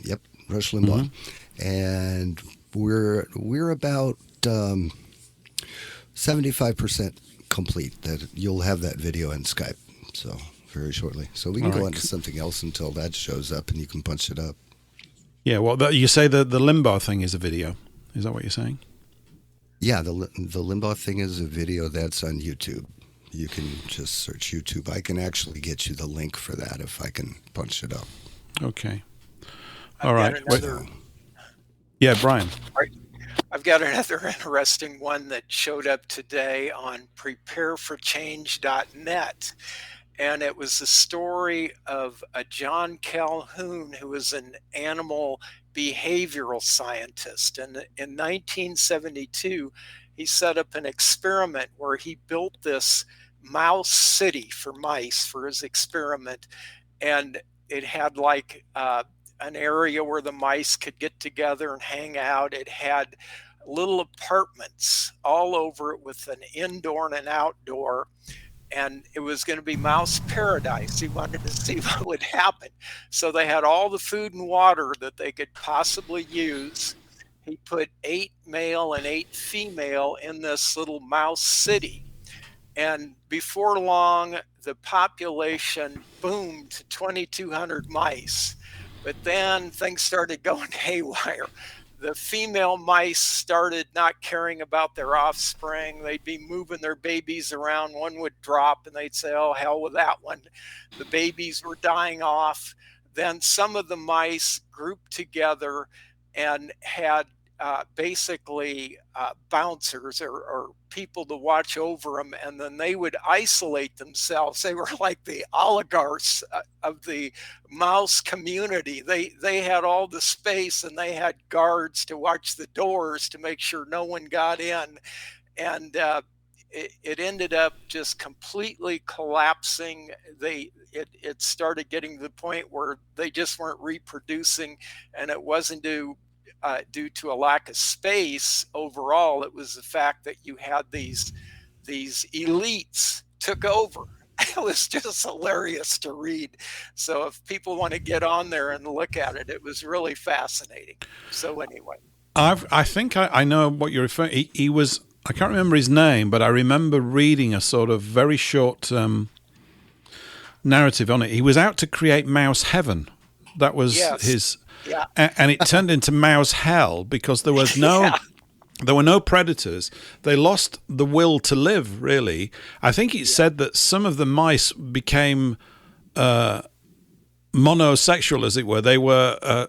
yep, Rush Limbaugh. Mm-hmm. And we're about 75% complete. That you'll have that video in Skype. So very shortly. So we can go on to something else until that shows up and you can punch it up. Yeah, well, you say the Limbaugh thing is a video. Is that what you're saying? Yeah, the Limbaugh thing is a video that's on YouTube. You can just search YouTube. I can actually get you the link for that if I can punch it up. Okay. All right. Another, yeah, Brian. I've got another interesting one that showed up today on prepareforchange.net. And it was the story of a John Calhoun, who was an animal behavioral scientist. And in 1972, he set up an experiment where he built this mouse city for mice for his experiment. And it had like an area where the mice could get together and hang out. It had little apartments all over it with an indoor and an outdoor. And it was going to be mouse paradise. He wanted to see what would happen. So they had all the food and water that they could possibly use. He put 8 male and 8 female in this little mouse city. And before long, the population boomed to 2,200 mice. But then things started going haywire. The female mice started not caring about their offspring. They'd be moving their babies around. One would drop and they'd say, oh, hell with that one. The babies were dying off. Then some of the mice grouped together and had basically bouncers or people to watch over them, and then they would isolate themselves. They were like the oligarchs of the mouse community. They had all the space, and they had guards to watch the doors to make sure no one got in. And it ended up just completely collapsing. It started getting to the point where they just weren't reproducing, and it wasn't due to a lack of space overall. It was the fact that you had these elites took over. It was just hilarious to read. So if people want to get on there and look at it, it was really fascinating. So anyway, I think I know what you're referring. He was, I can't remember his name, but I remember reading a sort of very short narrative on it. He was out to create mouse heaven. That was his. Yeah. And it turned into mouse hell because there was there were no predators. They lost the will to live, really. I think it said that some of the mice became monosexual, as it were. They were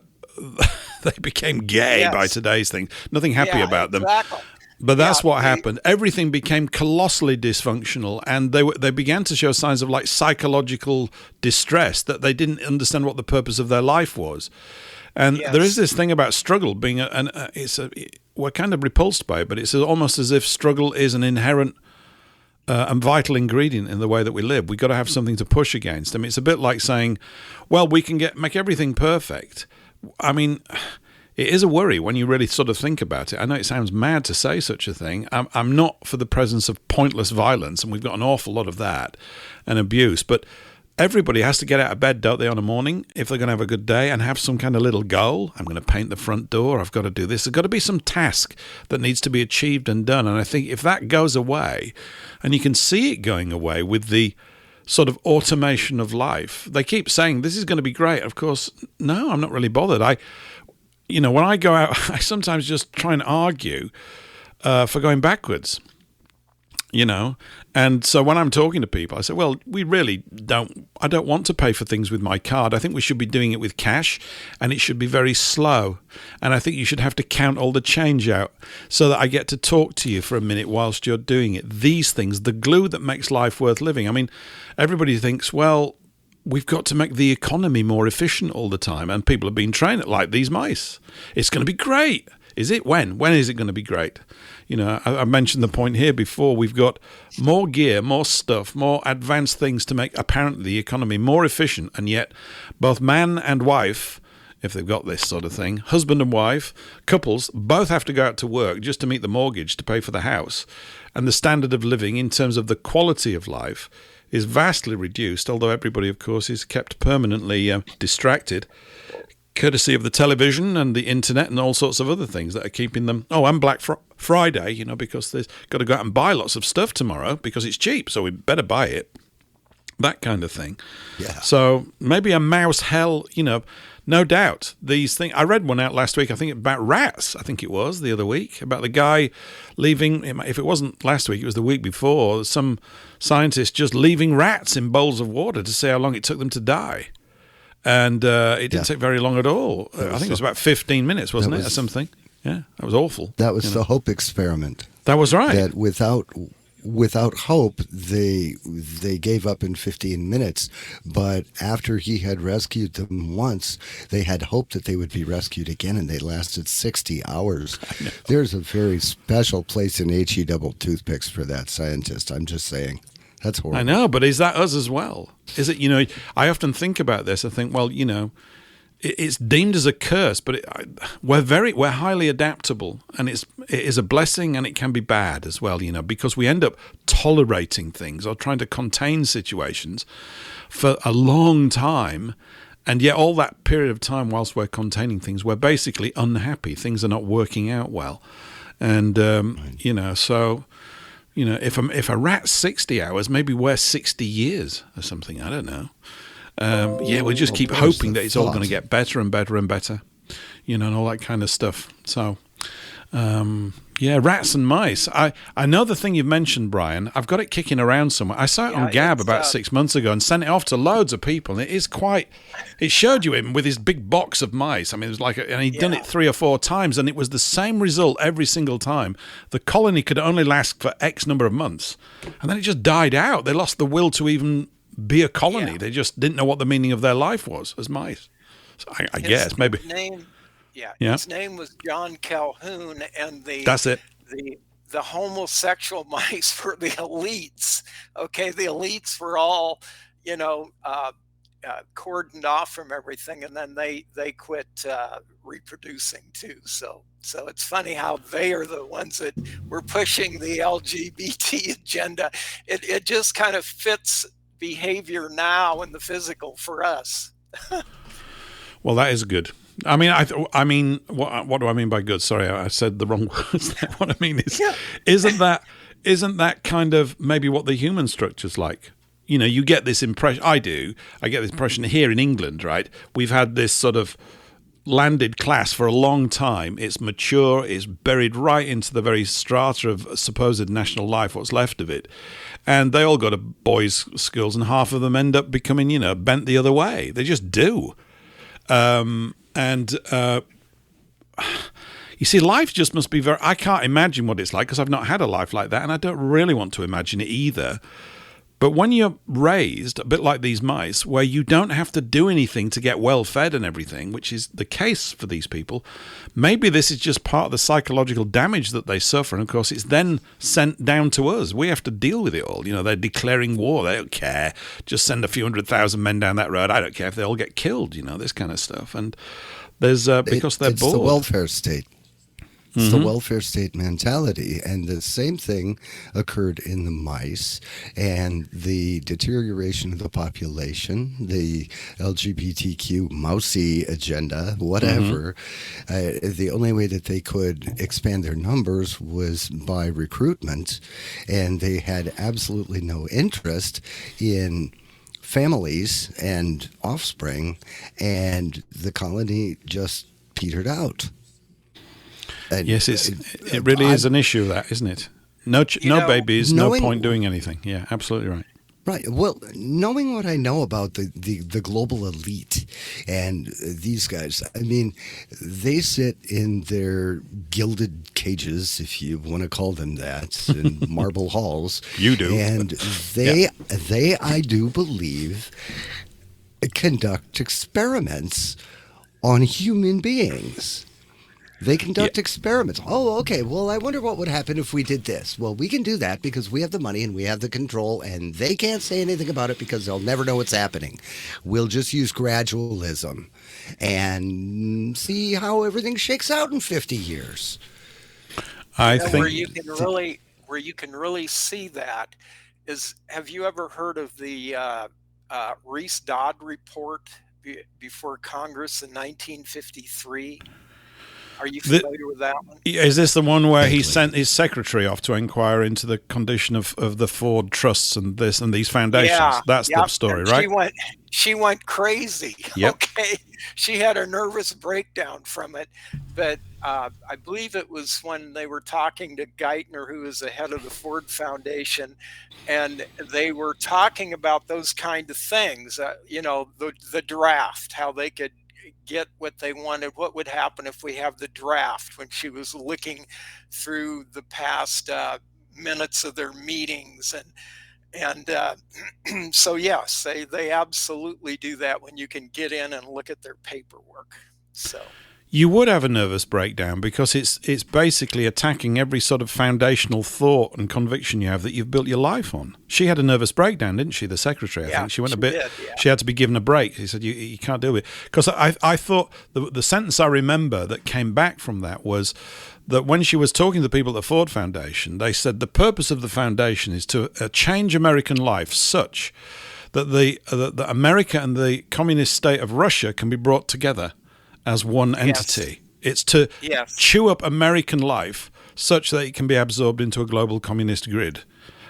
they became gay by today's thing. Nothing happy about them. Exactly. But that's what happened. Everything became colossally dysfunctional, and they began to show signs of like psychological distress, that they didn't understand what the purpose of their life was. And there is this thing about struggle being we're kind of repulsed by it, but it's almost as if struggle is an inherent a vital ingredient in the way that we live. We've got to have something to push against. I mean, it's a bit like saying, well, we can make everything perfect. I mean, it is a worry when you really sort of think about it. I know it sounds mad to say such a thing. I'm not for the presence of pointless violence, and we've got an awful lot of that and abuse, but everybody has to get out of bed, don't they, on a morning, if they're going to have a good day and have some kind of little goal. I'm going to paint the front door. I've got to do this. There's got to be some task that needs to be achieved and done. And I think if that goes away, and you can see it going away with the sort of automation of life, they keep saying this is going to be great. Of course, no, I'm not really bothered. When I go out, I sometimes just try and argue for going backwards. And so when I'm talking to people, I say, well, I don't want to pay for things with my card. I think we should be doing it with cash, and it should be very slow. And I think you should have to count all the change out so that I get to talk to you for a minute whilst you're doing it. These things, the glue that makes life worth living. I mean, everybody thinks, well, we've got to make the economy more efficient all the time. And people have been trained like these mice. It's going to be great. Is it? When? When is it going to be great? I mentioned the point here before. We've got more gear, more stuff, more advanced things to make apparently the economy more efficient. And yet both man and wife, if they've got this sort of thing, husband and wife, couples, both have to go out to work just to meet the mortgage, to pay for the house. And the standard of living in terms of the quality of life is vastly reduced, although everybody, of course, is kept permanently distracted, courtesy of the television and the internet and all sorts of other things that are keeping them. Oh, and Black Friday, because they've got to go out and buy lots of stuff tomorrow because it's cheap, so we better buy it. That kind of thing. Yeah. So maybe a mouse hell, no doubt. These things. I read one out last week, I think about rats, the other week, about the guy leaving, if it wasn't last week, it was the week before, some scientist just leaving rats in bowls of water to see how long it took them to die. And it didn't take very long at all. I think it was about 15 minutes, wasn't it, or something? Yeah, that was awful. That was the hope experiment. That was right. That without hope, they gave up in 15 minutes. But after he had rescued them once, they had hope that they would be rescued again, and they lasted 60 hours. There's a very special place in HE double toothpicks for that scientist. I'm just saying. That's horrible. I know, but is that us as well? Is it, I often think about this. I think, well, it's deemed as a curse, but we're highly adaptable, and it is a blessing, and it can be bad as well, because we end up tolerating things or trying to contain situations for a long time, and yet all that period of time whilst we're containing things, we're basically unhappy. Things are not working out well, and so. If a rat's 60 hours, maybe we're 60 years or something. I don't know. We just keep hoping that it's all going to get better and better and better, and all that kind of stuff. So, rats and mice. I know the thing you've mentioned, Brian. I've got it kicking around somewhere. I saw it on Gab about 6 months ago and sent it off to loads of people. And it showed you him with his big box of mice. I mean, it was and he'd done it 3 or 4 times, and it was the same result every single time. The colony could only last for X number of months, and then it just died out. They lost the will to even be a colony. They just didn't know what the meaning of their life was as mice. So I guess maybe. His name was John Calhoun, and that's it. The homosexual mice were the elites. Okay, the elites were all, cordoned off from everything, and then they quit reproducing too. So it's funny how they are the ones that were pushing the LGBT agenda. It just kind of fits behavior now in the physical for us. Well, that is good. I mean, what do I mean by good? Sorry, I said the wrong words. What I mean is, isn't that kind of maybe what the human structure's like? You get this impression. I get this impression here in England, right? We've had this sort of landed class for a long time. It's mature. It's buried right into the very strata of supposed national life, what's left of it. And they all go to boys' schools, and half of them end up becoming, bent the other way. They just do. You see, life just must be I can't imagine what it's like because I've not had a life like that, and I don't really want to imagine it either. But when you're raised, a bit like these mice, where you don't have to do anything to get well fed and everything, which is the case for these people, maybe this is just part of the psychological damage that they suffer. And of course, it's then sent down to us. We have to deal with it all. You know, they're declaring war. They don't care. Just send a few 100,000 men down that road. I don't care if they all get killed, you know, this kind of stuff. And there's, because they're it's bored. the welfare state. It's the welfare state mentality. And the same thing occurred in the mice, and the deterioration of the population, the LGBTQ mousy agenda, whatever. The only way that they could expand their numbers was by recruitment, and they had absolutely no interest in families and offspring, and the colony just petered out. And yes, it really is an issue, that, isn't it? No babies, no point doing anything. Yeah, absolutely right. Right. Well, knowing what I know about the global elite and these guys, I mean, they sit in their gilded cages, if you want to call them that, in marble halls. You do. And they, I do believe, conduct experiments on human beings. They conduct experiments. Oh, okay. Well, I wonder what would happen if we did this. Well, we can do that because we have the money and we have the control, and they can't say anything about it because they'll never know what's happening. We'll just use gradualism and see how everything shakes out in 50 years. I think where you can really see that is, have you ever heard of the Reese-Dodd report before Congress in 1953? Are you familiar with that one? Is this the one where he sent his secretary off to inquire into the condition of the Ford trusts and this and these foundations? Yeah, That's the story, and right? She went crazy. Yep. Okay, she had a nervous breakdown from it. But I believe it was when they were talking to Geithner, who is the head of the Ford Foundation, and they were talking about those kind of things. The draft, how they could get what they wanted. What would happen if we have the draft? When she was looking through the past minutes of their meetings, and so yes, they absolutely do that when you can get in and look at their paperwork. So you would have a nervous breakdown because it's basically attacking every sort of foundational thought and conviction you have that you've built your life on. She had a nervous breakdown, didn't she? The secretary, I think she went a bit. Did, yeah. She had to be given a break. He said, "You can't deal with it." Because I thought the sentence I remember that came back from that was that when she was talking to the people at the Ford Foundation, they said the purpose of the foundation is to change American life such that the America and the communist state of Russia can be brought together as one entity. It's to chew up American life such that it can be absorbed into a global communist grid,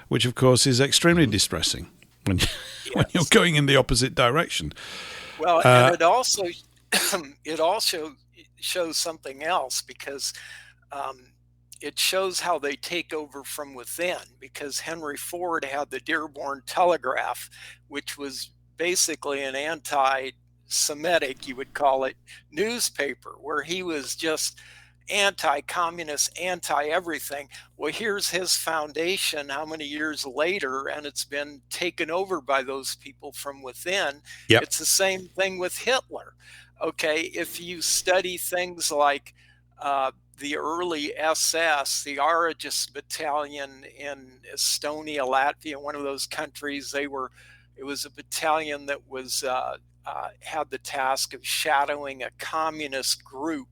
which of course is extremely distressing when you're going in the opposite direction. Well, and it also shows something else, because it shows how they take over from within, because Henry Ford had the Dearborn Telegraph, which was basically an anti-Semitic, you would call it, newspaper, where he was just anti-communist, anti-everything. Well, here's his foundation how many years later, and it's been taken over by those people from within. Yep. It's the same thing with Hitler. Okay, if you study things like the early SS, the Aragis battalion in Estonia, Latvia, one of those countries, it was a battalion that was had the task of shadowing a communist group,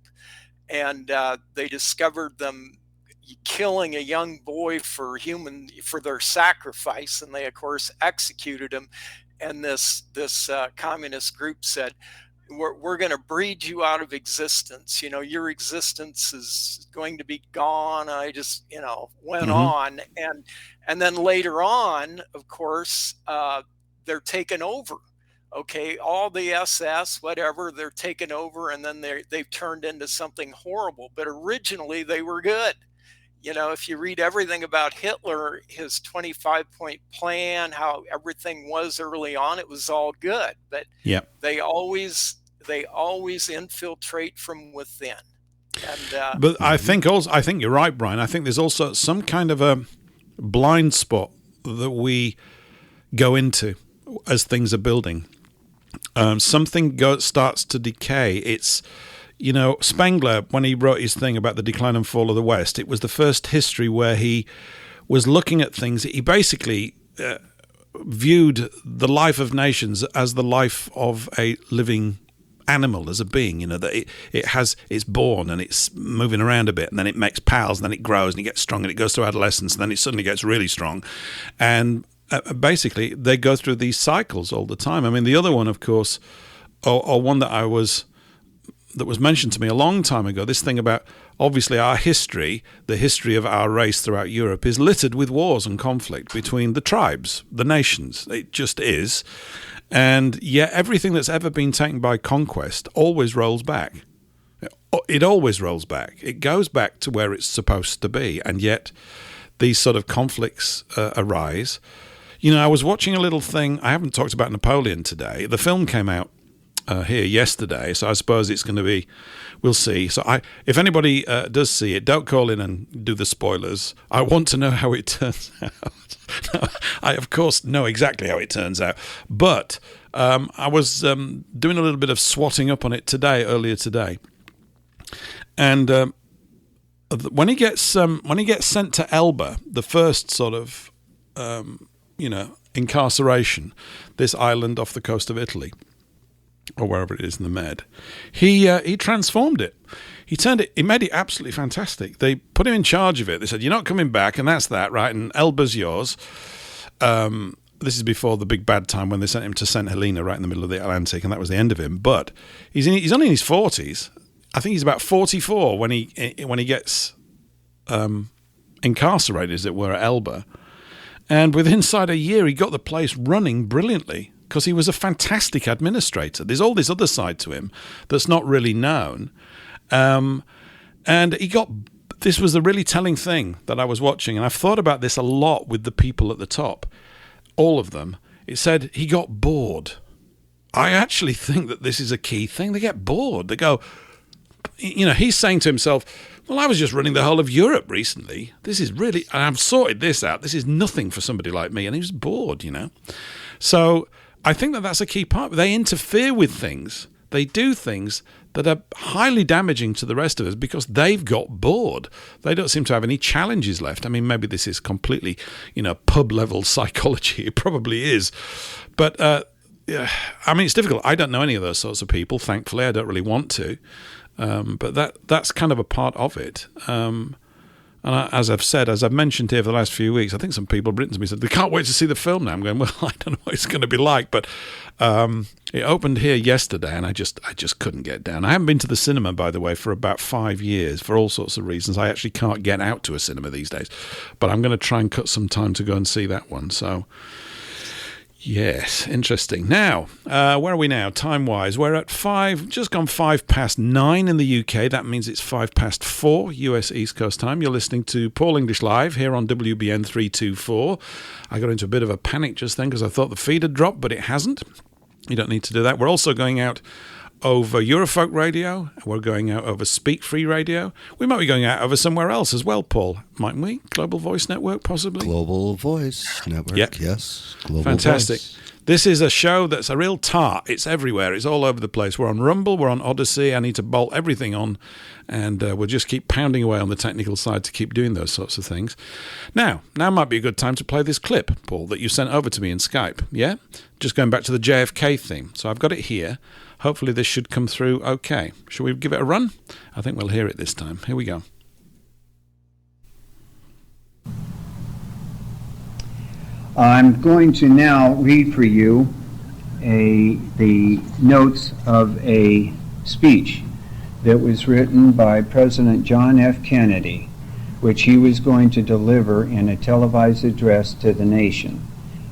and they discovered them killing a young boy for their sacrifice, and they of course executed him. And this communist group said, we're going to breed you out of existence. Your existence is going to be gone. I just, went on. And then later on, of course, they're taken over. Okay, all the SS, whatever, they're taken over, and then they've turned into something horrible. But originally they were good. If you read everything about Hitler, his 25-point plan, how everything was early on, it was all good. But they always infiltrate from within. And but I think you're right, Brian. I think there's also some kind of a blind spot that we go into as things are building. Something starts to decay. It's, Spengler, when he wrote his thing about the decline and fall of the West, it was the first history where he was looking at things. He basically viewed the life of nations as the life of a living animal, as a being, that it's born and it's moving around a bit, and then it makes pals, and then it grows and it gets strong, and it goes through adolescence, and then it suddenly gets really strong. And basically they go through these cycles all the time. I mean, the other one, of course, or one that was mentioned to me a long time ago, this thing about, obviously, our history, the history of our race throughout Europe, is littered with wars and conflict between the tribes, the nations. It just is. And yet everything that's ever been taken by conquest always rolls back. It always rolls back. It goes back to where it's supposed to be. And yet these sort of conflicts arise. I was watching a little thing. I haven't talked about Napoleon today. The film came out here yesterday, so I suppose it's going to be, we'll see. So if anybody does see it, don't call in and do the spoilers. I want to know how it turns out. I, of course, know exactly how it turns out, but I was doing a little bit of swatting up on it earlier today, and when he gets sent to Elba, the first sort of incarceration, this island off the coast of Italy, or wherever it is in the Med, he transformed it. He made it absolutely fantastic. They put him in charge of it. They said, "You're not coming back," and that's that, right? And Elba's yours. This is before the big bad time when they sent him to St. Helena, right in the middle of the Atlantic, and that was the end of him. But he's only in his 40s. I think he's about 44 when he gets incarcerated, as it were, at Elba. And within inside a year, he got the place running brilliantly, because he was a fantastic administrator. There's all this other side to him that's not really known. And this was the really telling thing that I was watching, and I've thought about this a lot with the people at the top, all of them. It said he got bored. I actually think that this is a key thing. They get bored. They go, he's saying to himself, well, I was just running the whole of Europe recently. This is really, and I've sorted this out. This is nothing for somebody like me. And he was bored, So I think that that's a key part. They interfere with things. They do things that are highly damaging to the rest of us because they've got bored. They don't seem to have any challenges left. I mean, maybe this is completely, pub-level psychology. It probably is. But, I mean, it's difficult. I don't know any of those sorts of people, thankfully. I don't really want to. But that's kind of a part of it. And as I've mentioned here for the last few weeks, I think some people have written to me and said, they can't wait to see the film now. I'm going, well, I don't know what it's going to be like. But it opened here yesterday, and I just couldn't get down. I haven't been to the cinema, by the way, for about 5 years for all sorts of reasons. I actually can't get out to a cinema these days. But I'm going to try and cut some time to go and see that one. So, yes, interesting. Now, where are we now, time-wise? We're at just gone 9:05 in the UK. That means it's 4:05 US East Coast time. You're listening to Paul English Live here on WBN 324. I got into a bit of a panic just then because I thought the feed had dropped, but it hasn't. You don't need to do that. We're also going out over Eurofolk Radio. We're going out over Speak Free Radio. We might be going out over somewhere else as well, Paul, mightn't we? Global Voice Network, possibly? Global Voice Network, yep. Yes. Global Fantastic. Voice. This is a show that's a real tart. It's everywhere. It's all over the place. We're on Rumble. We're on Odyssey. I need to bolt everything on, and we'll just keep pounding away on the technical side to keep doing those sorts of things. Now might be a good time to play this clip, Paul, that you sent over to me in Skype, yeah? Just going back to the JFK theme. So I've got it here. Hopefully this should come through okay. Shall we give it a run? I think we'll hear it this time. Here we go. I'm going to now read for you the notes of a speech that was written by President John F. Kennedy, which he was going to deliver in a televised address to the nation.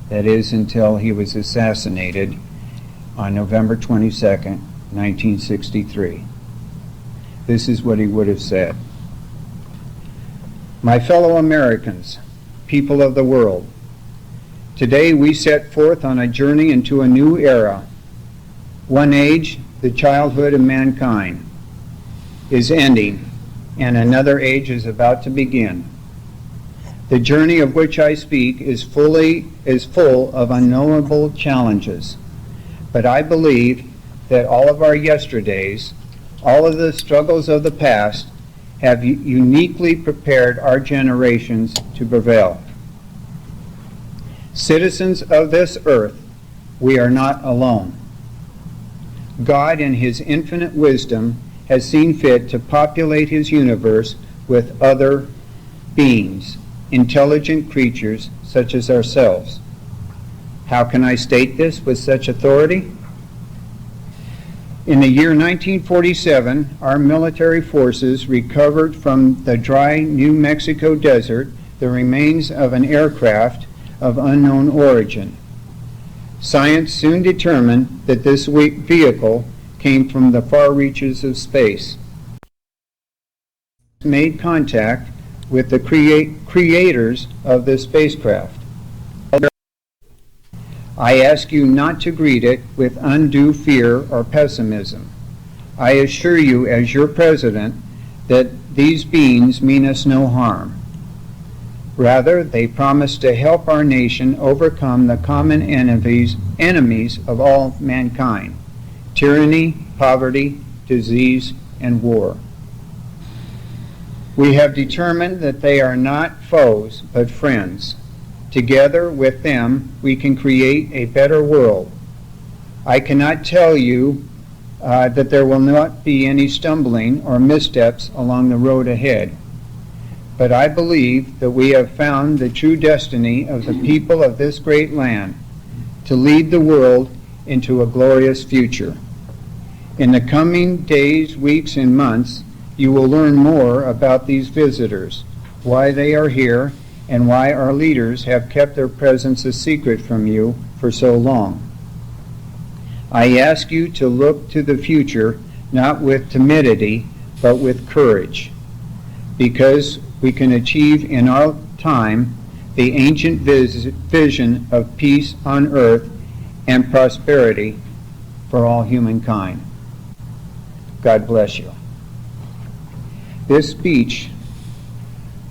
That is, until he was assassinated on November 22nd, 1963. This is what he would have said. My fellow Americans, people of the world, today we set forth on a journey into a new era. One age, the childhood of mankind, is ending, and another age is about to begin. The journey of which I speak is full of unknowable challenges. But I believe that all of our yesterdays, all of the struggles of the past, have uniquely prepared our generations to prevail. Citizens of this earth, we are not alone. God, in His infinite wisdom, has seen fit to populate His universe with other beings, intelligent creatures such as ourselves. How can I state this with such authority? In the year 1947, our military forces recovered from the dry New Mexico desert the remains of an aircraft of unknown origin. Science soon determined that this vehicle came from the far reaches of space. Made contact with the creators of this spacecraft. I ask you not to greet it with undue fear or pessimism. I assure you as your president that these beings mean us no harm. Rather, they promise to help our nation overcome the common enemies of all mankind: tyranny, poverty, disease, and war. We have determined that they are not foes, but friends. Together with them, we can create a better world. I cannot tell you that there will not be any stumbling or missteps along the road ahead. But I believe that we have found the true destiny of the people of this great land to lead the world into a glorious future. In the coming days, weeks, and months, you will learn more about these visitors, why they are here, and why our leaders have kept their presence a secret from you for so long. I ask you to look to the future not with timidity, but with courage, because we can achieve in our time the ancient vision of peace on earth and prosperity for all humankind. God bless you. This speech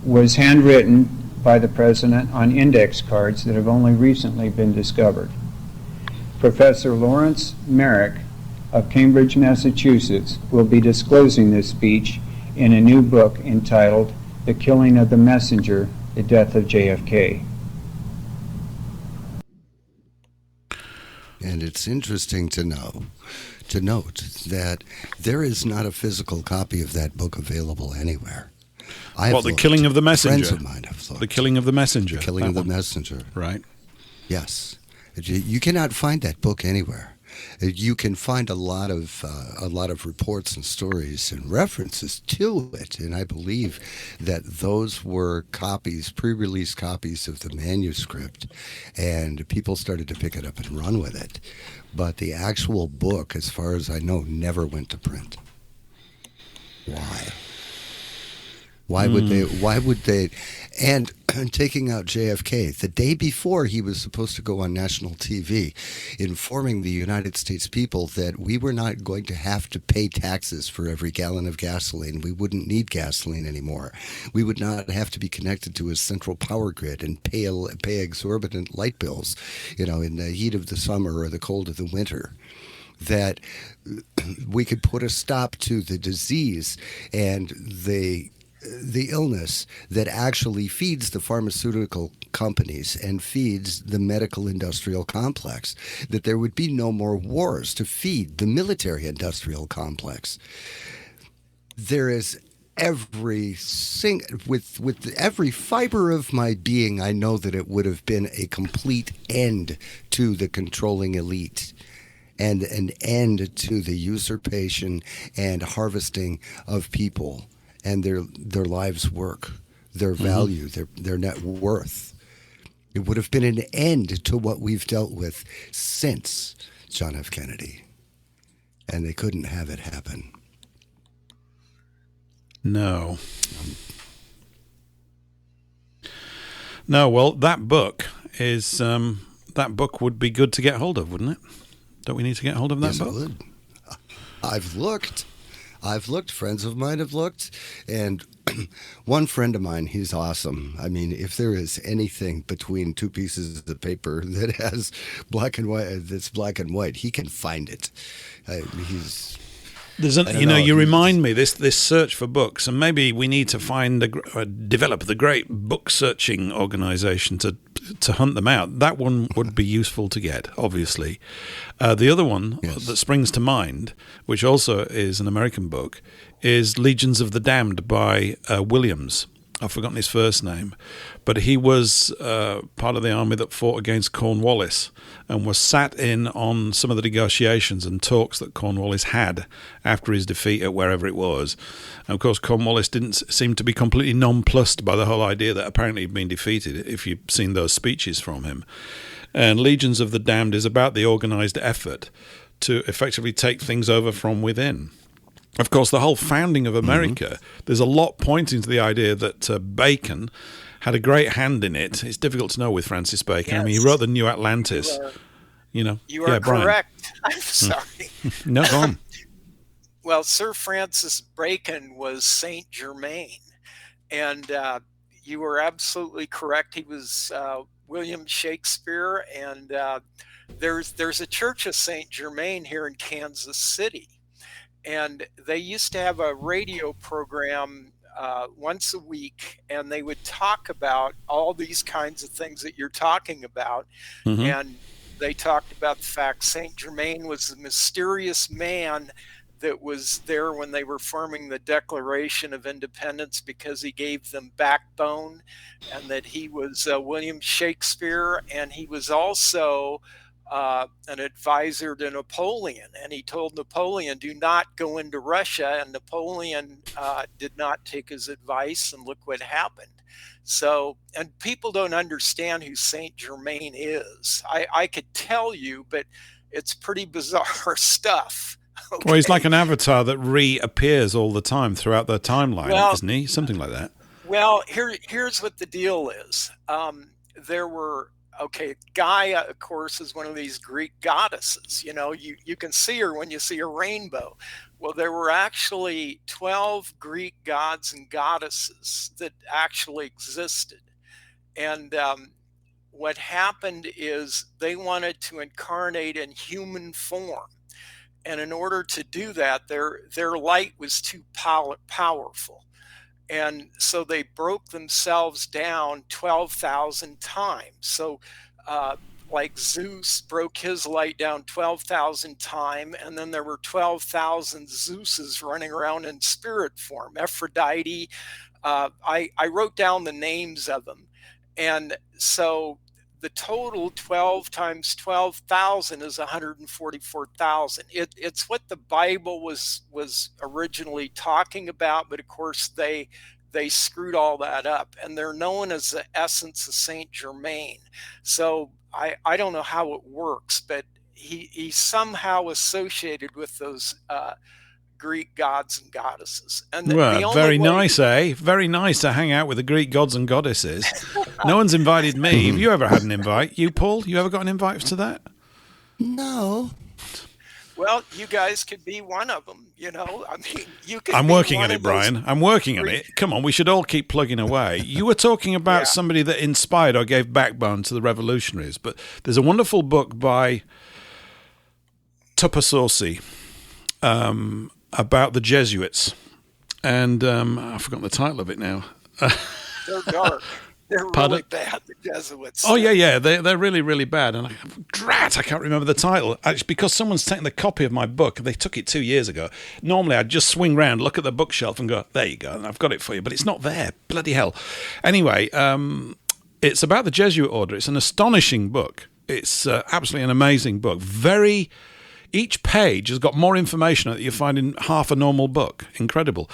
was handwritten by the President on index cards that have only recently been discovered. Professor Lawrence Merrick of Cambridge, Massachusetts, will be disclosing this speech in a new book entitled The Killing of the Messenger, The Death of JFK. And it's interesting to note that there is not a physical copy of that book available anywhere. The Killing of the Messenger? Friends of mine have looked. The Killing of the Messenger. The Killing of the Messenger. Right. Yes. You cannot find that book anywhere. You can find a lot of reports and stories and references to it, and I believe that those were copies, pre-release copies of the manuscript, and people started to pick it up and run with it. But the actual book, as far as I know, never went to print. Why? Why would they? And taking out JFK, the day before he was supposed to go on national TV, informing the United States people that we were not going to have to pay taxes for every gallon of gasoline. We wouldn't need gasoline anymore. We would not have to be connected to a central power grid and pay exorbitant light bills, in the heat of the summer or the cold of the winter. That we could put a stop to the disease and the illness that actually feeds the pharmaceutical companies and feeds the medical industrial complex, that there would be no more wars to feed the military industrial complex. There is with every fiber of my being, I know that it would have been a complete end to the controlling elite and an end to the usurpation and harvesting of people and their lives' work, their value, their net worth. It would have been an end to what we've dealt with since John F. Kennedy. And they couldn't have it happen. No. No, well, that book would be good to get hold of, wouldn't it? Don't we need to get hold of that book? Yes, it would. I've looked. I've looked. Friends of mine have looked, and one friend of mine, he's awesome. I mean, if there is anything between two pieces of paper that has black and white, that's black and white, he can find it. He's. You remind me this search for books, and maybe we need to develop the great book searching organization to hunt them out. That one would be useful to get, obviously. The other one that springs to mind, which also is an American book, is Legions of the Damned by Williams. I've forgotten his first name, but he was part of the army that fought against Cornwallis and was sat in on some of the negotiations and talks that Cornwallis had after his defeat at wherever it was. And of course, Cornwallis didn't seem to be completely nonplussed by the whole idea that apparently he'd been defeated, if you've seen those speeches from him. And Legions of the Damned is about the organised effort to effectively take things over from within. Of course, the whole founding of America, there's a lot pointing to the idea that Bacon had a great hand in it. It's difficult to know with Francis Bacon. Yes. I mean, he wrote the New Atlantis. You are Brian. correct. I'm sorry. No, go on. Well, Sir Francis Bacon was Saint Germain, and you were absolutely correct. He was William Shakespeare, and there's a church of Saint Germain here in Kansas City. And they used to have a radio program once a week, and they would talk about all these kinds of things that you're talking about. Mm-hmm. And they talked about the fact Saint Germain was a mysterious man that was there when they were forming the Declaration of Independence because he gave them backbone, and that he was William Shakespeare, and he was also an advisor to Napoleon, and he told Napoleon, do not go into Russia, and Napoleon did not take his advice, and look what happened. So, and people don't understand who Saint Germain is. I could tell you, but it's pretty bizarre stuff. Okay? Well, he's like an avatar that reappears all the time throughout the timeline, isn't he? Something like that. Well, here's what the deal is. Gaia, of course, is one of these Greek goddesses. You can see her when you see a rainbow. Well, there were actually 12 Greek gods and goddesses that actually existed. And what happened is they wanted to incarnate in human form. And in order to do that, their light was too powerful. And so they broke themselves down 12,000 times. So like Zeus broke his light down 12,000 times, and then there were 12,000 Zeuses running around in spirit form. Aphrodite, I wrote down the names of them. And so the total 12 times 12,000 is 144,000. It's what the Bible was originally talking about, but of course they screwed all that up, and they're known as the essence of Saint Germain. So I don't know how it works, but he's somehow associated with those Greek gods and goddesses. And very nice, eh? Very nice to hang out with the Greek gods and goddesses. No one's invited me. Have you ever had an invite? You, Paul? You ever got an invite to that? No. Well, you guys could be one of them, I mean, you could. I'm working on it, Brian. I'm working on it. Come on, we should all keep plugging away. You were talking about somebody that inspired or gave backbone to the revolutionaries, but there's a wonderful book by Tupper Saussy about the Jesuits, and I've forgotten the title of it now. They're dark. They're really bad, the Jesuits. Oh, yeah. They're really, really bad. And I can't remember the title. It's because someone's taken the copy of my book. They took it 2 years ago. Normally, I'd just swing round, look at the bookshelf and go, there you go, and I've got it for you. But it's not there. Bloody hell. Anyway, it's about the Jesuit order. It's an astonishing book. It's absolutely an amazing book. Each page has got more information that you find in half a normal book. Incredible.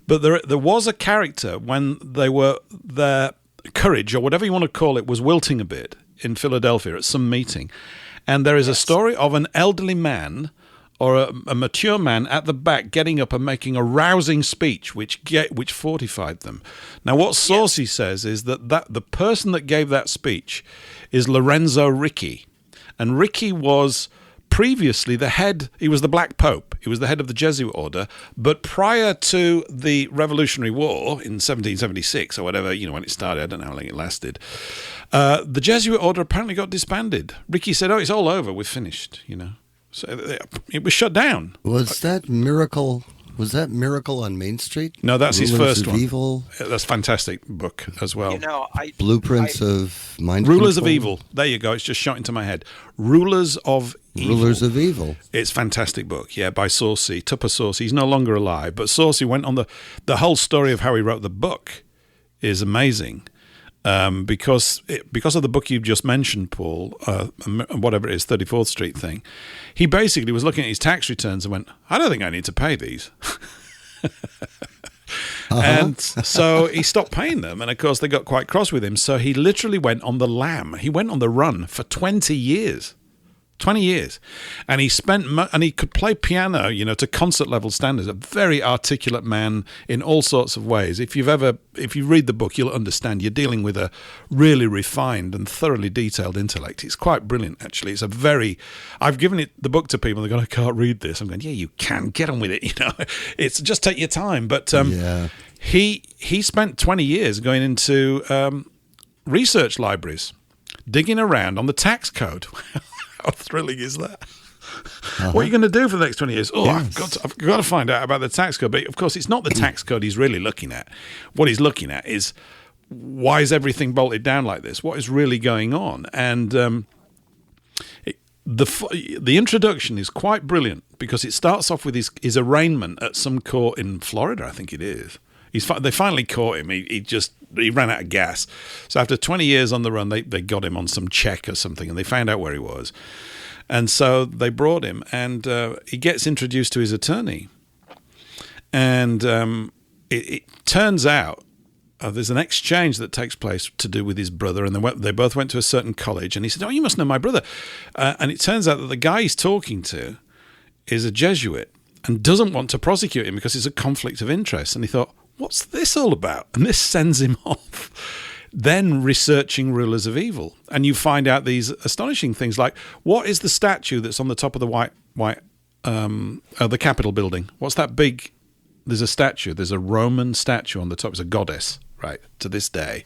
But there was a character when their courage, or whatever you want to call it, was wilting a bit in Philadelphia at some meeting. And there is a story of an elderly man or a mature man at the back getting up and making a rousing speech which fortified them. Now, what Saussy says is that the person that gave that speech is Lorenzo Ricci. And Ricci was previously he was the Black Pope. He was the head of the Jesuit order. But prior to the Revolutionary War in 1776 or whatever, when it started, I don't know how long it lasted, the Jesuit order apparently got disbanded. Ricky said, it's all over. We're finished, So it was shut down. Was that Miracle on Main Street? No, that's his Rulers first of one. Evil? That's a fantastic book as well. Blueprints of Mind Rulers Control? of Evil. There you go. It's just shot into my head. Rulers of Evil. Rulers of Evil. It's a fantastic book, by Saussy, Tupper Saussy. He's no longer alive, but Saussy went on the whole story of how he wrote the book is amazing. Because of the book you just mentioned, Paul, whatever it is, 34th Street thing, he basically was looking at his tax returns and went, I don't think I need to pay these. And so he stopped paying them. And, of course, they got quite cross with him. So he literally went on the lam. He went on the run for 20 years. 20 years. And he and he could play piano, to concert level standards, a very articulate man in all sorts of ways. If you read the book, you'll understand you're dealing with a really refined and thoroughly detailed intellect. It's quite brilliant, actually. I've given the book to people, they're going, I can't read this. I'm going, yeah, you can, get on with it, It's just take your time. But he spent 20 years going into research libraries, digging around on the tax code. How thrilling is that? What are you going to do for the next 20 years? I've got to find out about the tax code. But, of course, it's not the tax code he's really looking at. What he's looking at is, why is everything bolted down like this? What is really going on? And the introduction is quite brilliant because it starts off with his arraignment at some court in Florida, I think it is. They finally caught him. He ran out of gas. So after 20 years on the run, they got him on some check or something, and they found out where he was. And so they brought him, and he gets introduced to his attorney. And it turns out there's an exchange that takes place to do with his brother, and they both went to a certain college. And he said, you must know my brother. And it turns out that the guy he's talking to is a Jesuit and doesn't want to prosecute him because it's a conflict of interest. And he thought, what's this all about? And this sends him off. Then researching Rulers of Evil. And you find out these astonishing things like, what is the statue that's on the top of the Capitol building? What's that big? There's a statue. There's a Roman statue on the top. It's a goddess, right, to this day.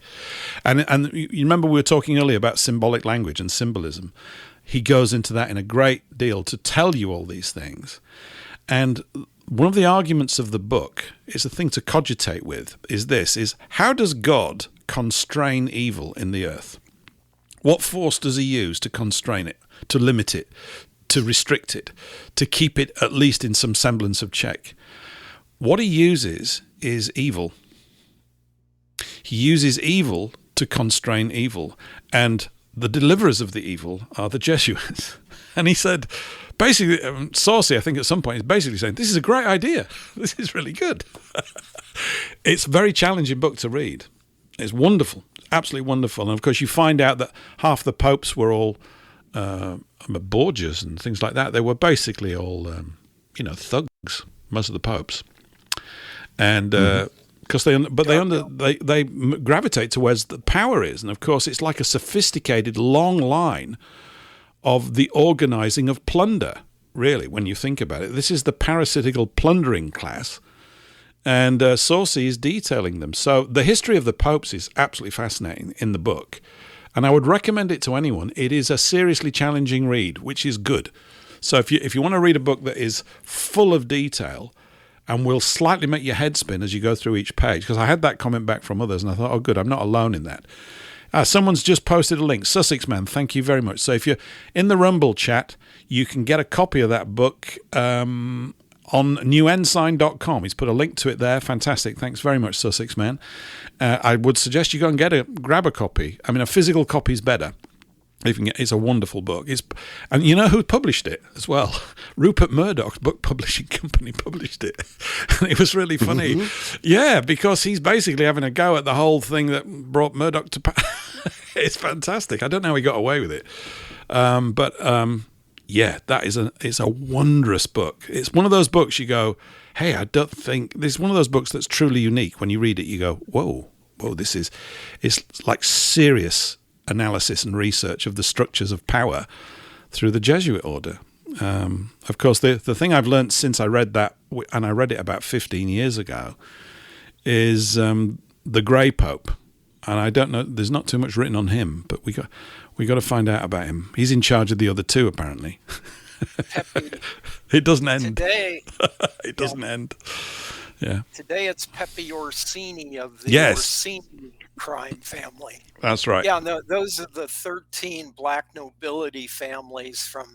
And you remember we were talking earlier about symbolic language and symbolism. He goes into that in a great deal to tell you all these things. And one of the arguments of the book is a thing to cogitate with, is how does God constrain evil in the earth? What force does he use to constrain it, to limit it, to restrict it, to keep it at least in some semblance of check? What he uses is evil. He uses evil to constrain evil, and the deliverers of the evil are the Jesuits. And he said, basically, Saussy, I think at some point, is basically saying, this is a great idea. This is really good. It's a very challenging book to read. It's wonderful, absolutely wonderful. And, of course, you find out that half the popes were all Borgias and things like that. They were basically all, thugs, most of the popes. And because they gravitate to where the power is. And, of course, it's like a sophisticated, long line of the organizing of plunder, really, when you think about it. This is the parasitical plundering class, and Saussy is detailing them. So the history of the popes is absolutely fascinating in the book, and I would recommend it to anyone. It is a seriously challenging read, which is good. So if you want to read a book that is full of detail and will slightly make your head spin as you go through each page, because I had that comment back from others, and I thought, oh, good, I'm not alone in that. Someone's just posted a link. Sussex Man, thank you very much. So if you're in the Rumble chat, you can get a copy of that book on newensign.com. He's put a link to it there. Fantastic. Thanks very much, Sussex Man. I would suggest you go and grab a copy. I mean, a physical copy is better. It's a wonderful book. And you know who published it as well? Rupert Murdoch's book publishing company published it. And it was really funny. Yeah, because he's basically having a go at the whole thing that brought Murdoch to power. It's fantastic. I don't know how he got away with it. Yeah, it's a wondrous book. It's one of those books you go, hey, I don't think... This is one of those books that's truly unique. When you read it, you go, whoa, it's like serious analysis and research of the structures of power through the Jesuit order. Of course, the thing I've learned since I read that, and I read it about 15 years ago, is the Grey Pope. And I don't know, there's not too much written on him, but we got to find out about him. He's in charge of the other two, apparently. It doesn't end. Today, it doesn't end. Yeah. Today it's Pepe Orsini of the Orsini crime family. That's right. Yeah, no, those are the 13 black nobility families from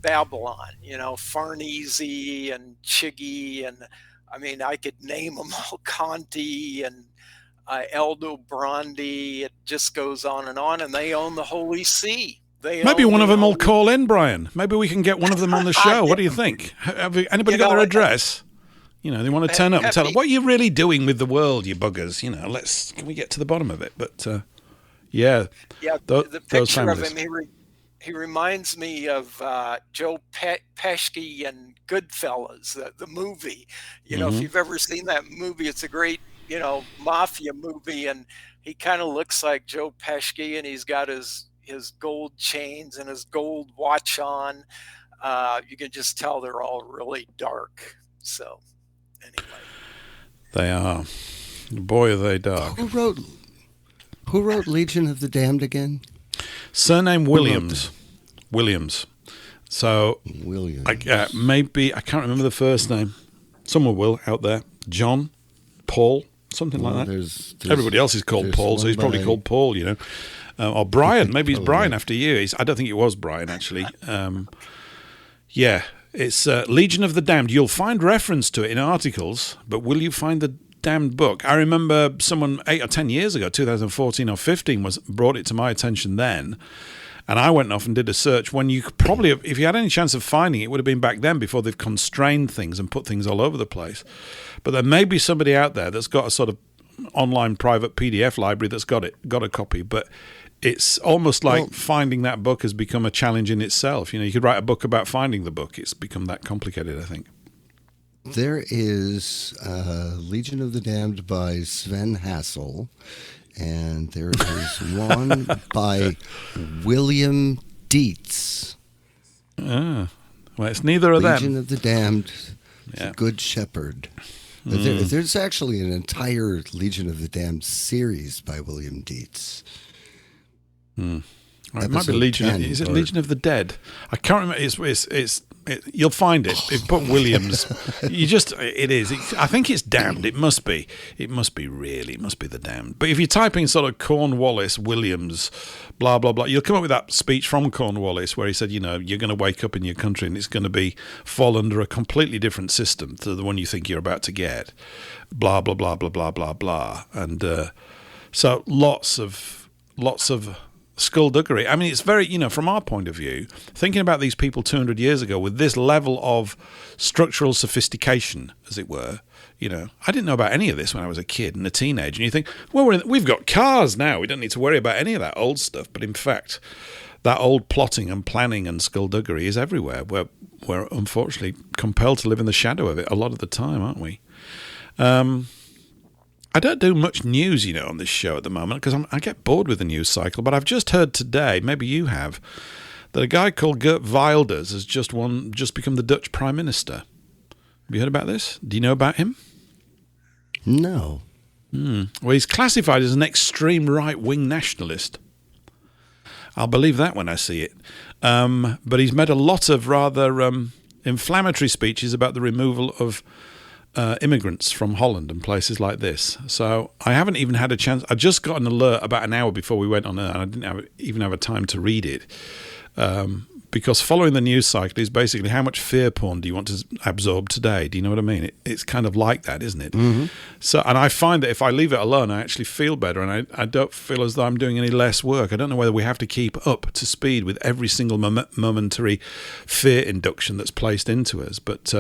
Babylon. You know, Farnese and Chigi, and I mean, I could name them all. Conti and Aldobrandi. It just goes on, and they own the Holy See. Maybe one of them will call in, Brian. Maybe we can get one of them on the show. What do you think? Anybody got their address? You know, they want to turn up and tell them, what are you really doing with the world, you buggers? You know, can we get to the bottom of it? But, yeah. Yeah, the picture of him, he reminds me of Joe Pesci and Goodfellas, the movie. You know, if you've ever seen that movie, it's a great, mafia movie. And he kind of looks like Joe Pesci, and he's got his gold chains and his gold watch on. You can just tell they're all really dark. So, anyway. They are. Boy, are they dark. Who wrote Legion of the Damned again? Surname Williams. Williams. So, Williams. Maybe, I can't remember the first name. Someone will out there. John, Paul, something like that. There's everybody else is called Paul, so he's probably called Paul, or Brian. Maybe he's Brian after you. I don't think it was Brian, actually. Yeah, it's Legion of the Damned. You'll find reference to it in articles, but will you find the damned book? I remember someone 8 or 10 years ago, 2014 or 15, brought it to my attention then, and I went off and did a search when you could probably, if you had any chance of finding it, would have been back then before they've constrained things and put things all over the place. But there may be somebody out there that's got a sort of online private PDF library that's got a copy, but it's almost like finding that book has become a challenge in itself. You could write a book about finding the book. It's become that complicated, I think. There is Legion of the Damned by Sven Hassel, and there is one by William Dietz. Well, it's neither of them. Legion of the Damned, The Good Shepherd. There's actually an entire Legion of the Damned series by William Dietz. It might be Legion. Is it Legion of the Dead? I can't remember. You'll find it. If put Williams, it is. I think it's Damned. It must be. It must be the Damned. But if you type in sort of Cornwallis, Williams, blah blah blah, you'll come up with that speech from Cornwallis where he said, you're going to wake up in your country and it's going to fall under a completely different system to the one you think you're about to get. Blah blah blah blah blah blah blah. And so lots of skullduggery. I mean, it's very, from our point of view, thinking about these people 200 years ago with this level of structural sophistication, as it were, I didn't know about any of this when I was a kid and a teenager. And you think, well, we've got cars now. We don't need to worry about any of that old stuff. But in fact, that old plotting and planning and skullduggery is everywhere. We're unfortunately compelled to live in the shadow of it a lot of the time, aren't we? I don't do much news, on this show at the moment because I get bored with the news cycle. But I've just heard today, maybe you have, that a guy called Geert Wilders has just become the Dutch Prime Minister. Have you heard about this? Do you know about him? No. Well, he's classified as an extreme right-wing nationalist. I'll believe that when I see it. But he's made a lot of rather inflammatory speeches about the removal of immigrants from Holland and places like this. So I haven't even had a chance. I just got an alert about an hour before we went on air, and I didn't even have a time to read it. Because following the news cycle is basically how much fear porn do you want to absorb today? Do you know what I mean? It's kind of like that, isn't it? Mm-hmm. So, and I find that if I leave it alone, I actually feel better, and I don't feel as though I'm doing any less work. I don't know whether we have to keep up to speed with every single momentary fear induction that's placed into us, but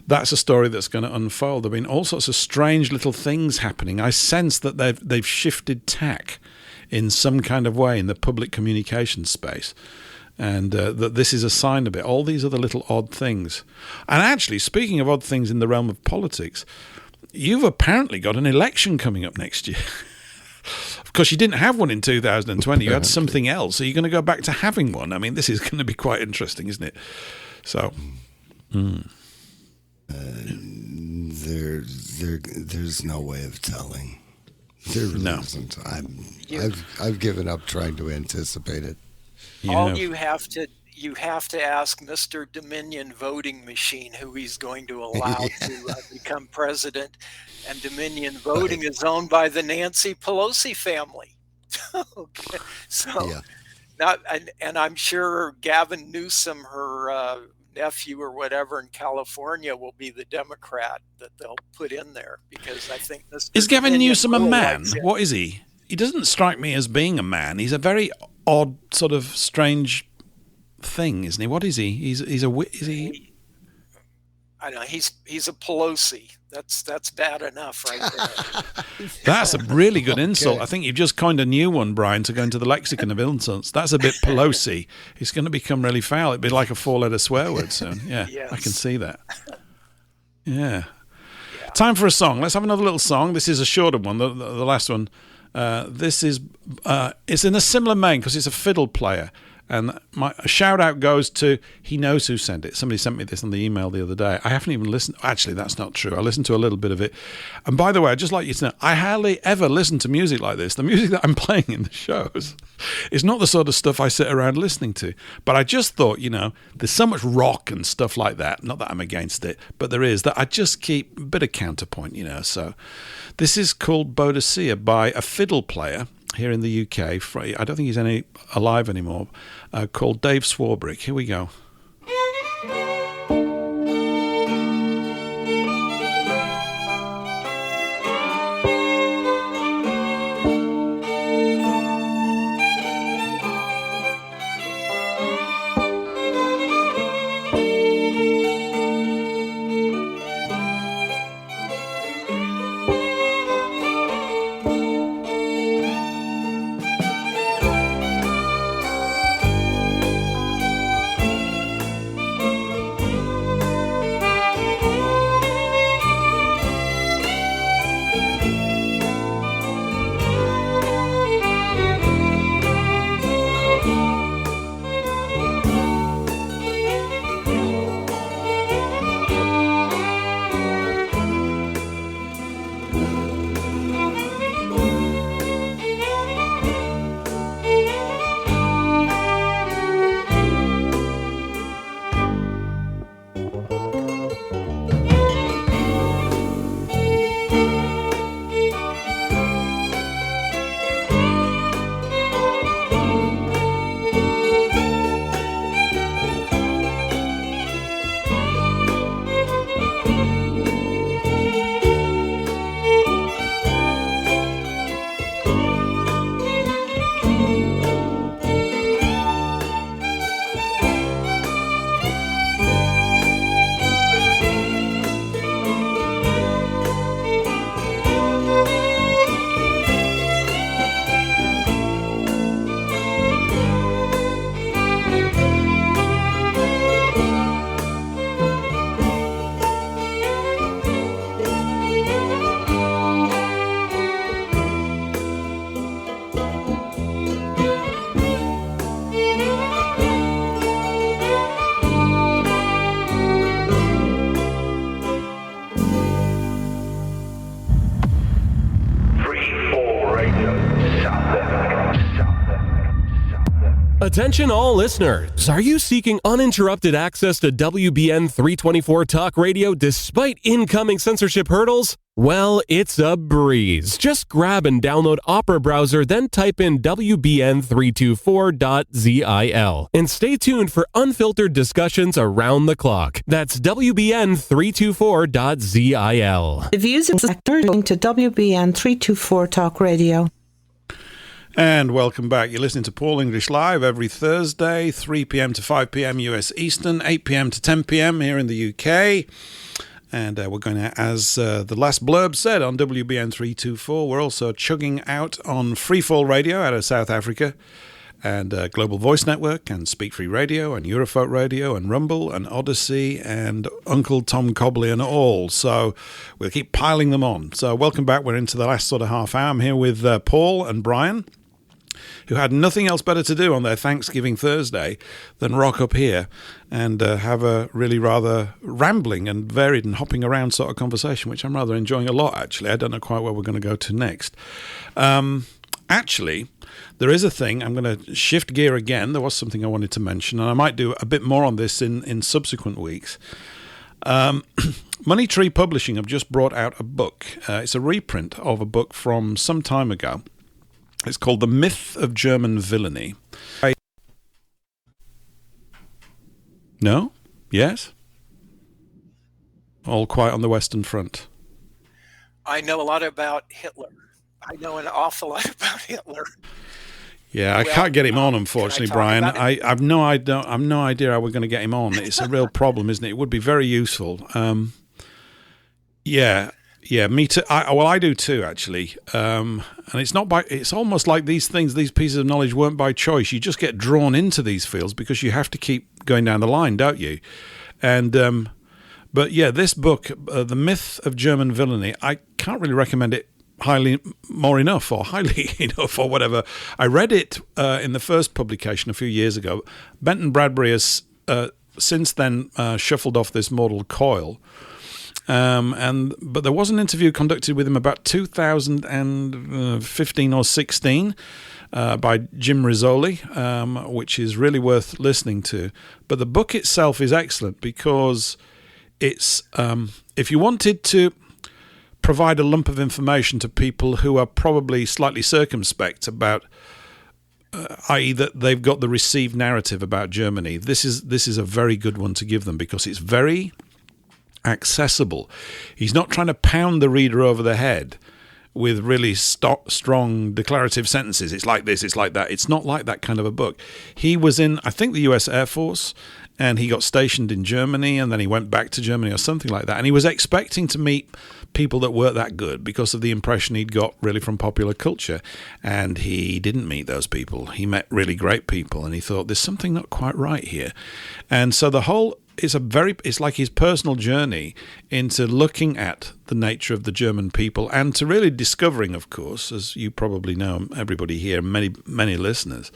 that's a story that's going to unfold. There have been all sorts of strange little things happening. I sense that they've shifted tack in some kind of way in the public communication space, and that this is a sign of it. All these other little odd things. And actually, speaking of odd things in the realm of politics, you've apparently got an election coming up next year. Because you didn't have one in 2020. You had something else. So you're going to go back to having one. I mean, this is going to be quite interesting, isn't it? So... There's no way of telling. There really isn't. I've given up trying to anticipate it. You have to ask Mr. Dominion voting machine who he's going to allow to become president, and Dominion voting is owned by the Nancy Pelosi family. Okay. So and I'm sure Gavin Newsom, her nephew or whatever in California, will be the Democrat that they'll put in there, because I think is Gavin Newsom a man? What is he? He doesn't strike me as being a man. He's a very odd, sort of strange thing, isn't he? What is he? Is he? I know he's a Pelosi. That's bad enough right there. That's a really good insult. I think you've just coined a new one, Brian, to go into the lexicon of insults. That's a bit Pelosi. It's going to become really foul. It'd be like a 4-letter swear word soon. Yeah, yes. I can see that. Yeah. Time for a song. Let's have another little song. This is a shorter one, the last one. This is it's in a similar vein because it's a fiddle player. And my shout out goes to, he knows who sent it. Somebody sent me this on the email the other day. I haven't even listened. Actually, that's not true. I listened to a little bit of it. And by the way, I'd just like you to know, I hardly ever listen to music like this. The music that I'm playing in the shows is not the sort of stuff I sit around listening to. But I just thought, there's so much rock and stuff like that. Not that I'm against it, but there is, that I just keep a bit of counterpoint, So this is called Boadicea by a fiddle player here in the UK. I don't think he's alive anymore, called Dave Swarbrick. Here we go. Attention all listeners. Are you seeking uninterrupted access to WBN 324 Talk Radio despite incoming censorship hurdles? Well, it's a breeze. Just grab and download Opera Browser, then type in WBN324.zil. And stay tuned for unfiltered discussions around the clock. That's WBN324.zil. The views of the sector going to WBN 324 Talk Radio. And welcome back. You're listening to Paul English Live every Thursday, 3 p.m. to 5 p.m. US Eastern, 8 p.m. to 10 p.m. here in the UK. And we're going to, as the last blurb said, on WBN 324, we're also chugging out on Freefall Radio out of South Africa. and Global Voice Network, and Speak Free Radio, and Eurofolk Radio, and Rumble, and Odyssey, and Uncle Tom Cobley, and all. So we'll keep piling them on. So welcome back. We're into the last sort of half hour. I'm here with Paul and Brian, who had nothing else better to do on their Thanksgiving Thursday than rock up here and have a really rather rambling and varied and hopping around sort of conversation, which I'm rather enjoying a lot, actually. I don't know quite where we're going to go to next. Actually, there is a thing. I'm going to shift gear again. There was something I wanted to mention, and I might do a bit more on this in subsequent weeks. Money Tree Publishing have just brought out a book. It's a reprint of a book from some time ago. It's called The Myth of German Villainy. No? Yes? All quiet on the Western Front. I know a lot about Hitler. I know an awful lot about Hitler. Yeah, I can't get him on, unfortunately, Brian. I've no idea how we're going to get him on. It's a real problem, isn't it? It would be very useful. Yeah, me too. I do too, actually. And it's almost like these pieces of knowledge weren't by choice. You just get drawn into these fields because you have to keep going down the line, don't you? And but yeah, this book, The Myth of German Villainy, I can't really recommend it highly enough or whatever. I read it in the first publication a few years ago. Benton Bradbury has since then shuffled off this mortal coil. But there was an interview conducted with him about 2015 or 16 by Jim Rizzoli, which is really worth listening to. But the book itself is excellent because it's if you wanted to provide a lump of information to people who are probably slightly circumspect about, i.e. that they've got the received narrative about Germany, this is a very good one to give them because it's very accessible. He's not trying to pound the reader over the head with really strong declarative sentences. It's like this, it's like that. It's not like that kind of a book. He was in, I think, the US Air Force, and he got stationed in Germany, and then he went back to Germany or something like that. And he was expecting to meet people that weren't that good because of the impression he'd got really from popular culture. And he didn't meet those people. He met really great people, and he thought, there's something not quite right here. And so it's like his personal journey into looking at the nature of the German people and to really discovering, of course, as you probably know, everybody here, many listeners,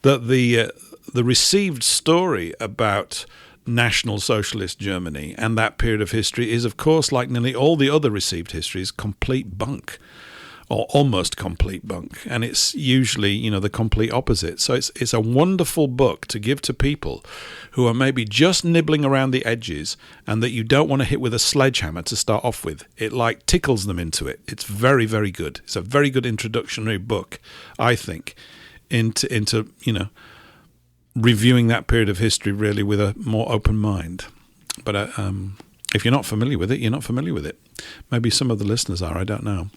that the received story about National Socialist Germany and that period of history is, of course, like nearly all the other received histories, complete bunk. Or almost complete bunk, and it's usually, the complete opposite. So it's a wonderful book to give to people who are maybe just nibbling around the edges and that you don't want to hit with a sledgehammer to start off with. It like tickles them into it. It's very, very good. It's a very good introductory book, I think, into reviewing that period of history really with a more open mind. But if you're not familiar with it, you're not familiar with it. Maybe some of the listeners are. I don't know.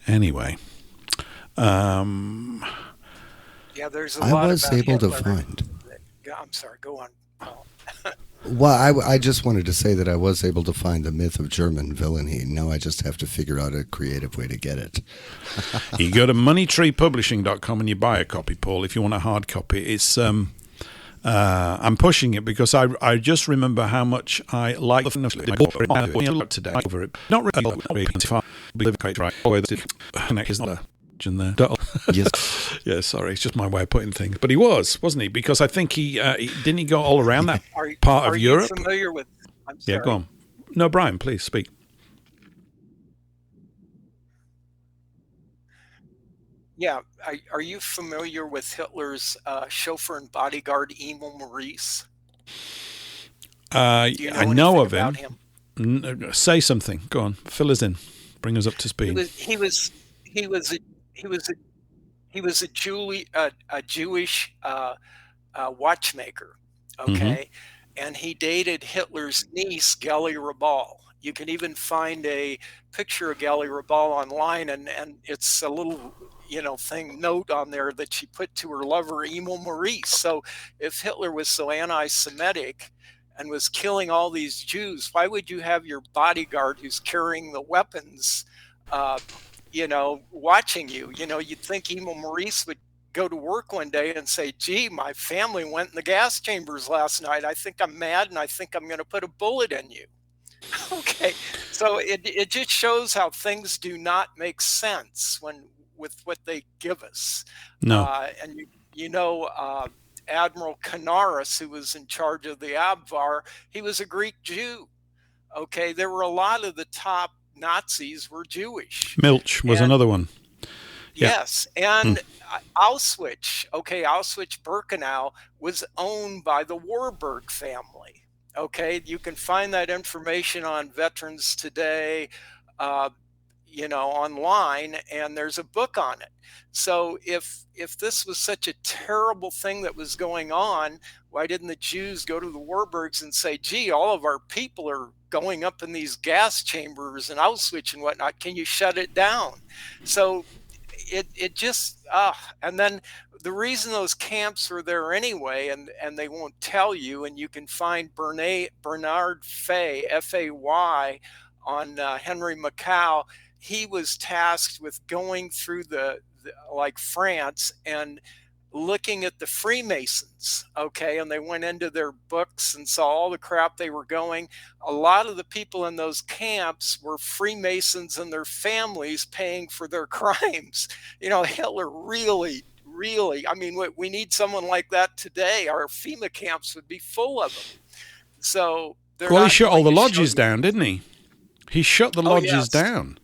Anyway, yeah, there's a lot. I was able to find. Yeah, I'm sorry. Go on, Paul. Well, I just wanted to say that I was able to find The Myth of German Villainy. Now I just have to figure out a creative way to get it. You go to moneytreepublishing.com and you buy a copy, Paul, if you want a hard copy. It's I'm pushing it because I just remember how much I like today over it. Not really Yes. Yeah, sorry, it's just my way of putting things. But he wasn't he? Because I think he didn't he go all around that part of Europe. Are you familiar with? I'm sorry. Yeah, go on. No, Brian, please speak. Yeah, are you familiar with Hitler's chauffeur and bodyguard, Emil Maurice? I know of him. him? Say something. Go on. Fill us in. Bring us up to speed. He was a Jewish watchmaker. Okay, and he dated Hitler's niece, Geli Raval. You can even find a picture of Geli Raval online, and it's a little note on there that she put to her lover, Emil Maurice. So if Hitler was so anti-Semitic and was killing all these Jews, why would you have your bodyguard who's carrying the weapons uh, watching you. You'd think Emil Maurice would go to work one day and say, gee, my family went in the gas chambers last night. I think I'm mad and I think I'm going to put a bullet in you. Okay, so it just shows how things do not make sense with what they give us. No. And Admiral Canaris, who was in charge of the Abwehr, he was a Greek Jew. Okay, there were a lot of the top Nazis were Jewish. Milch was another one. Yeah. Yes, and Auschwitz-Birkenau was owned by the Warburg family. Okay, you can find that information on Veterans Today, online, and there's a book on it. So if this was such a terrible thing that was going on, why didn't the Jews go to the Warburgs and say, gee, all of our people are going up in these gas chambers and Auschwitz and whatnot, can you shut it down? So it just, and then the reason those camps were there anyway, and they won't tell you, and you can find Bernard Fay, F-A-Y, on Henry Macau. He was tasked with going through like France and looking at the Freemasons, okay, and they went into their books and saw all the crap they were going. A lot of the people in those camps were Freemasons and their families paying for their crimes. Hitler really, I mean, we need someone like that today. Our FEMA camps would be full of them. So he shut all the lodges down, didn't he? He shut the lodges down.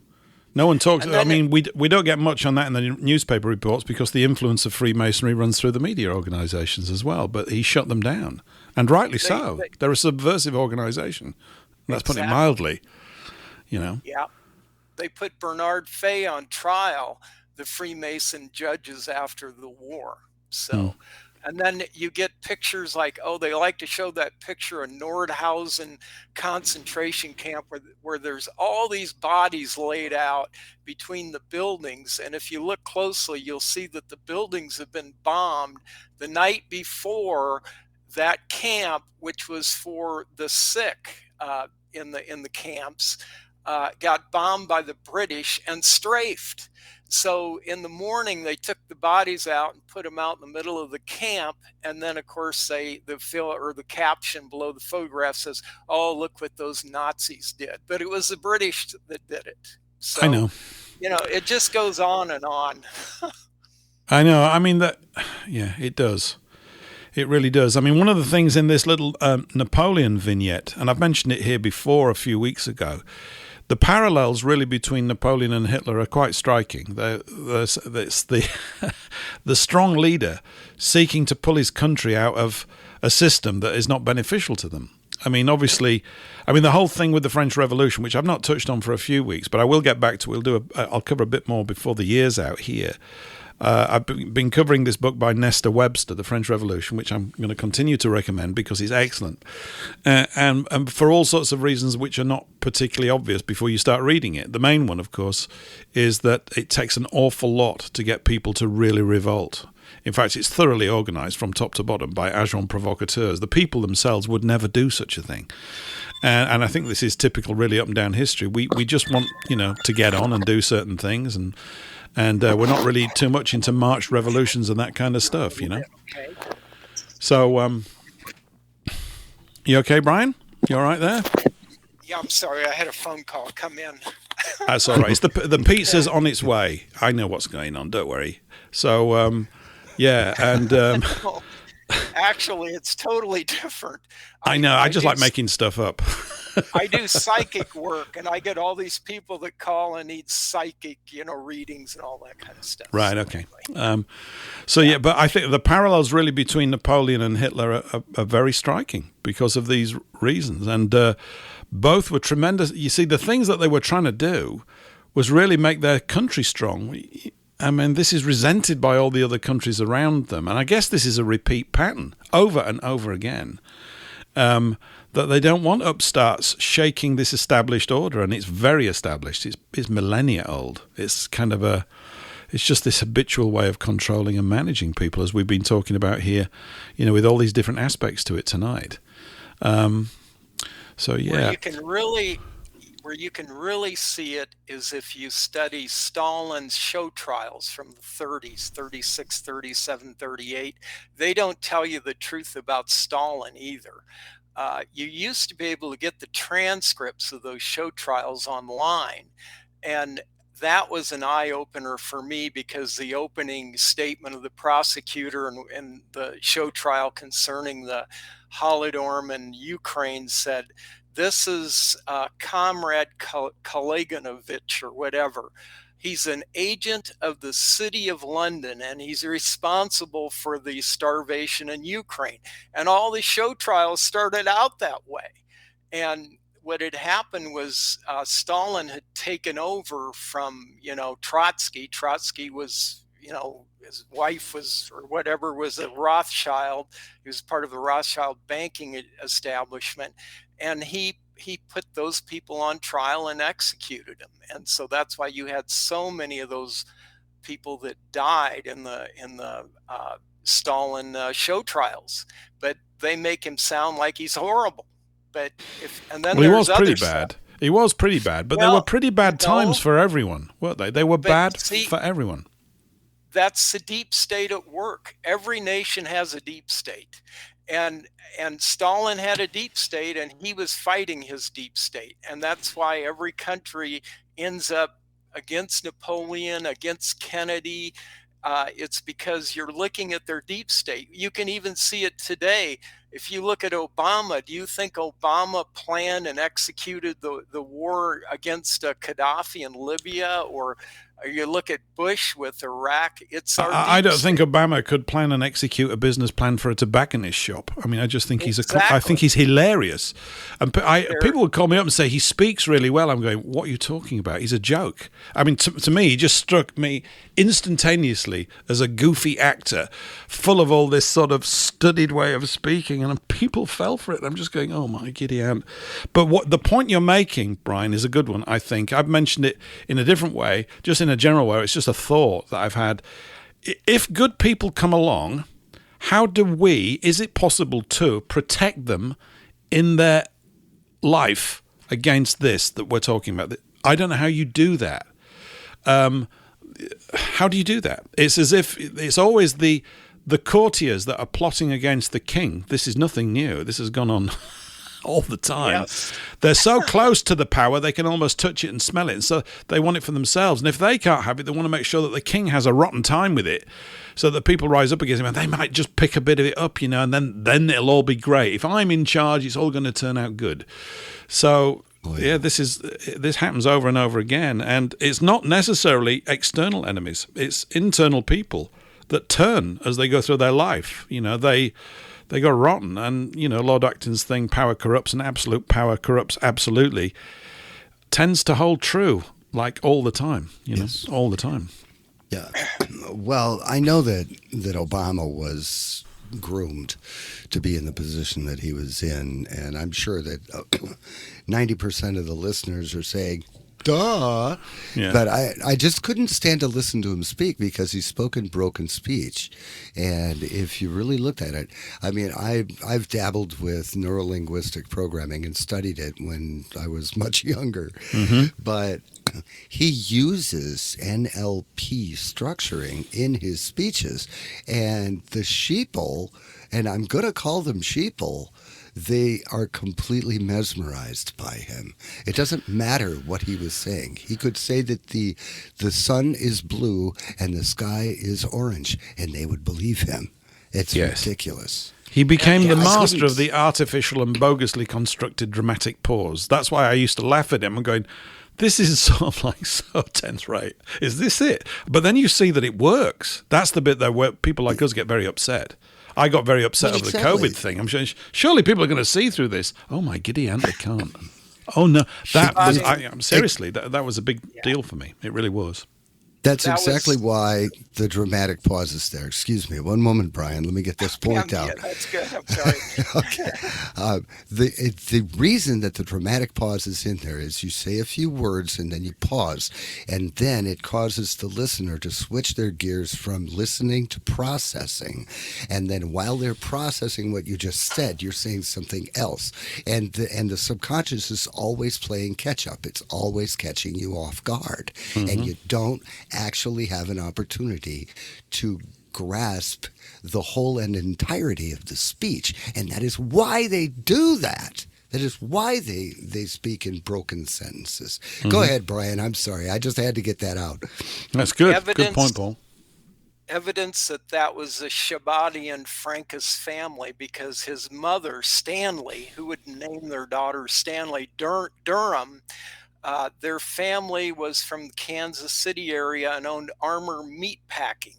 No one talks. I mean, we don't get much on that in the newspaper reports because the influence of Freemasonry runs through the media organizations as well. But he shut them down, and rightly so. They're a subversive organization. That's putting it mildly. Yeah. They put Bernard Fay on trial, the Freemason judges, after the war. So. And then you get pictures like, they like to show that picture of Nordhausen concentration camp where there's all these bodies laid out between the buildings. And if you look closely, you'll see that the buildings have been bombed the night before. That camp, which was for the sick in the camps, got bombed by the British and strafed. So in the morning, they took the bodies out and put them out in the middle of the camp. And then, of course, the caption below the photograph says, oh, look what those Nazis did. But it was the British that did it. So, I know. It just goes on and on. I know. I mean, it does. It really does. I mean, one of the things in this little Napoleon vignette, and I've mentioned it here before a few weeks ago, the parallels really between Napoleon and Hitler are quite striking. It's the strong leader seeking to pull his country out of a system that is not beneficial to them. I mean, obviously, the whole thing with the French Revolution, which I've not touched on for a few weeks, but I will get back to. I'll cover a bit more before the year's out here. I've been covering this book by Nestor Webster, The French Revolution, which I'm going to continue to recommend because it's excellent. And for all sorts of reasons which are not particularly obvious before you start reading it. The main one, of course, is that it takes an awful lot to get people to really revolt. In fact, it's thoroughly organized from top to bottom by agents provocateurs. The people themselves would never do such a thing. And I think this is typical, really, up and down history. We just want, to get on and do certain things, and we're not really too much into march revolutions and that kind of stuff, So, you okay, Brian? You all right there? Yeah, I'm sorry. I had a phone call come in. That's all right. It's the pizza's on its way. I know what's going on. Don't worry. So, and actually, it's totally different. I know. I just like making stuff up. I do psychic work, and I get all these people that call and need psychic, readings and all that kind of stuff. Right. Okay. But I think the parallels really between Napoleon and Hitler are very striking because of these reasons, and both were tremendous. You see, the things that they were trying to do was really make their country strong. I mean, this is resented by all the other countries around them, and I guess this is a repeat pattern over and over again. That they don't want upstarts shaking this established order, and it's very established. It's millennia old. It's kind of it's just this habitual way of controlling and managing people, as we've been talking about here, with all these different aspects to it tonight. Where you can really, where you can really see it is if you study Stalin's show trials from the 30s, 36, 37, 38. They don't tell you the truth about Stalin either. You used to be able to get the transcripts of those show trials online, and that was an eye-opener for me, because the opening statement of the prosecutor and the show trial concerning the Holodomor in Ukraine said, "This is Comrade Kaleganovich," or whatever. He's an agent of the City of London, and he's responsible for the starvation in Ukraine. And all the show trials started out that way. And what had happened was Stalin had taken over from, Trotsky. Trotsky was, his wife was, or whatever, was a Rothschild. He was part of the Rothschild banking establishment. And he put those people on trial and executed them. And so that's why you had so many of those people that died in the Stalin show trials. But they make him sound like he's horrible. But he was pretty bad. He was pretty bad, but they were pretty bad times for everyone, weren't they? They were bad for everyone. That's the deep state at work. Every nation has a deep state. And Stalin had a deep state, and he was fighting his deep state. And that's why every country ends up against Napoleon, against Kennedy. It's because you're looking at their deep state. You can even see it today. If you look at Obama, do you think Obama planned and executed the war against Gaddafi in Libya? Or you look at Bush with Iraq? I don't think Obama could plan and execute a business plan for a tobacconist shop. I mean, I just think I think he's hilarious. And people would call me up and say he speaks really well. I'm going, what are you talking about? He's a joke. I mean, to me, he just struck me instantaneously as a goofy actor, full of all this sort of studied way of speaking, and people fell for it. I'm just going, oh my giddy aunt. But what the point you're making, Brian, is a good one, I think. I've mentioned it in a different way, just in a general way. It's just a thought that I've had. If good people come along, is it possible to protect them in their life against this that we're talking about? I don't know how you do that. How do you do that? It's as if it's always the courtiers that are plotting against the king. This is nothing new. This has gone on all the time. Yes. They're so close to the power they can almost touch it and smell it, and so they want it for themselves. And if they can't have it, they want to make sure that the king has a rotten time with it, so that people rise up against him, and they might just pick a bit of it up, and then it'll all be great. If I'm in charge, it's all going to turn out good. So this happens over and over again, and it's not necessarily external enemies. It's internal people that turn as they go through their life. They go rotten, and Lord Acton's thing, power corrupts, and absolute power corrupts absolutely, tends to hold true, like all the time. Yes. All the time. Yeah. Well, I know that Obama was groomed to be in the position that he was in, and I'm sure that 90% of the listeners are saying, duh. Yeah. But I just couldn't stand to listen to him speak, because he spoke in broken speech. And if you really looked at it, I mean, I've dabbled with neurolinguistic programming and studied it when I was much younger. Mm-hmm. But he uses NLP structuring in his speeches. And the sheeple, and I'm going to call them sheeple, they are completely mesmerized by him. It doesn't matter what he was saying. He could say that the sun is blue and the sky is orange, and they would believe him. It's ridiculous. He became the master of the artificial and bogusly constructed dramatic pause. That's why I used to laugh at him and going, this is sort of like so tense, right? Is this it? But then you see that it works. That's the bit where people like us get very upset. I got very upset over the COVID thing. I'm sure, surely people are going to see through this. Oh my giddy aunt, they can't. Oh no, seriously, that was a big deal for me. It really was. That's That exactly was- why the dramatic pause is there. Excuse me, one moment, Brian. Let me get this point out. Yeah, that's good. I'm sorry. Okay. The reason that the dramatic pause is in there is you say a few words and then you pause, and then it causes the listener to switch their gears from listening to processing, and then while they're processing what you just said, you're saying something else, and the subconscious is always playing catch up. It's always catching you off guard, and you don't actually have an opportunity to grasp the whole and entirety of the speech. And that is why they do that. That is why they speak in broken sentences. Go ahead, Brian. I'm sorry. I just had to get that out. That's good. Good point, Paul. Evidence that was a Shabadian Francus family, because his mother, Stanley, who would name their daughter Stanley Durham, their family was from the Kansas City area and owned Armour Meat Packing.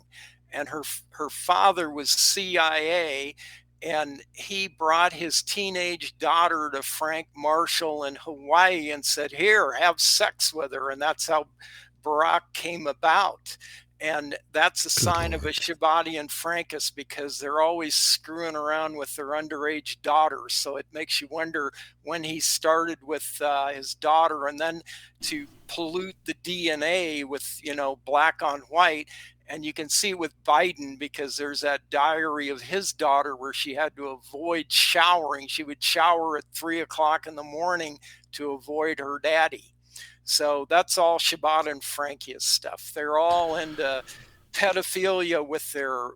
And her father was CIA, and he brought his teenage daughter to Frank Marshall in Hawaii and said, "Here, have sex with her." And that's how Barack came about. And that's a sign of a Shabadian Francus, because they're always screwing around with their underage daughters. So it makes you wonder when he started with his daughter, and then to pollute the DNA with, black on white. And you can see with Biden, because there's that diary of his daughter where she had to avoid showering. She would shower at 3:00 in the morning to avoid her daddy. So that's all Shabbat and Frankius stuff. They're all into pedophilia with their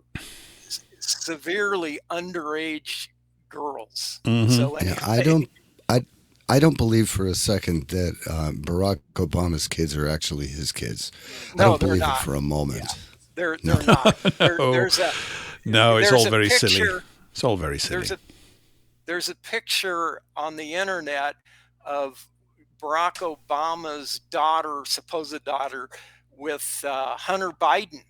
severely underage girls. So anyway. I don't believe for a second that Barack Obama's kids are actually his kids. I don't believe it for a moment. Yeah. They're not. It's all very silly. It's all very silly. There's a picture on the internet of Barack Obama's daughter, supposed daughter, with Hunter Biden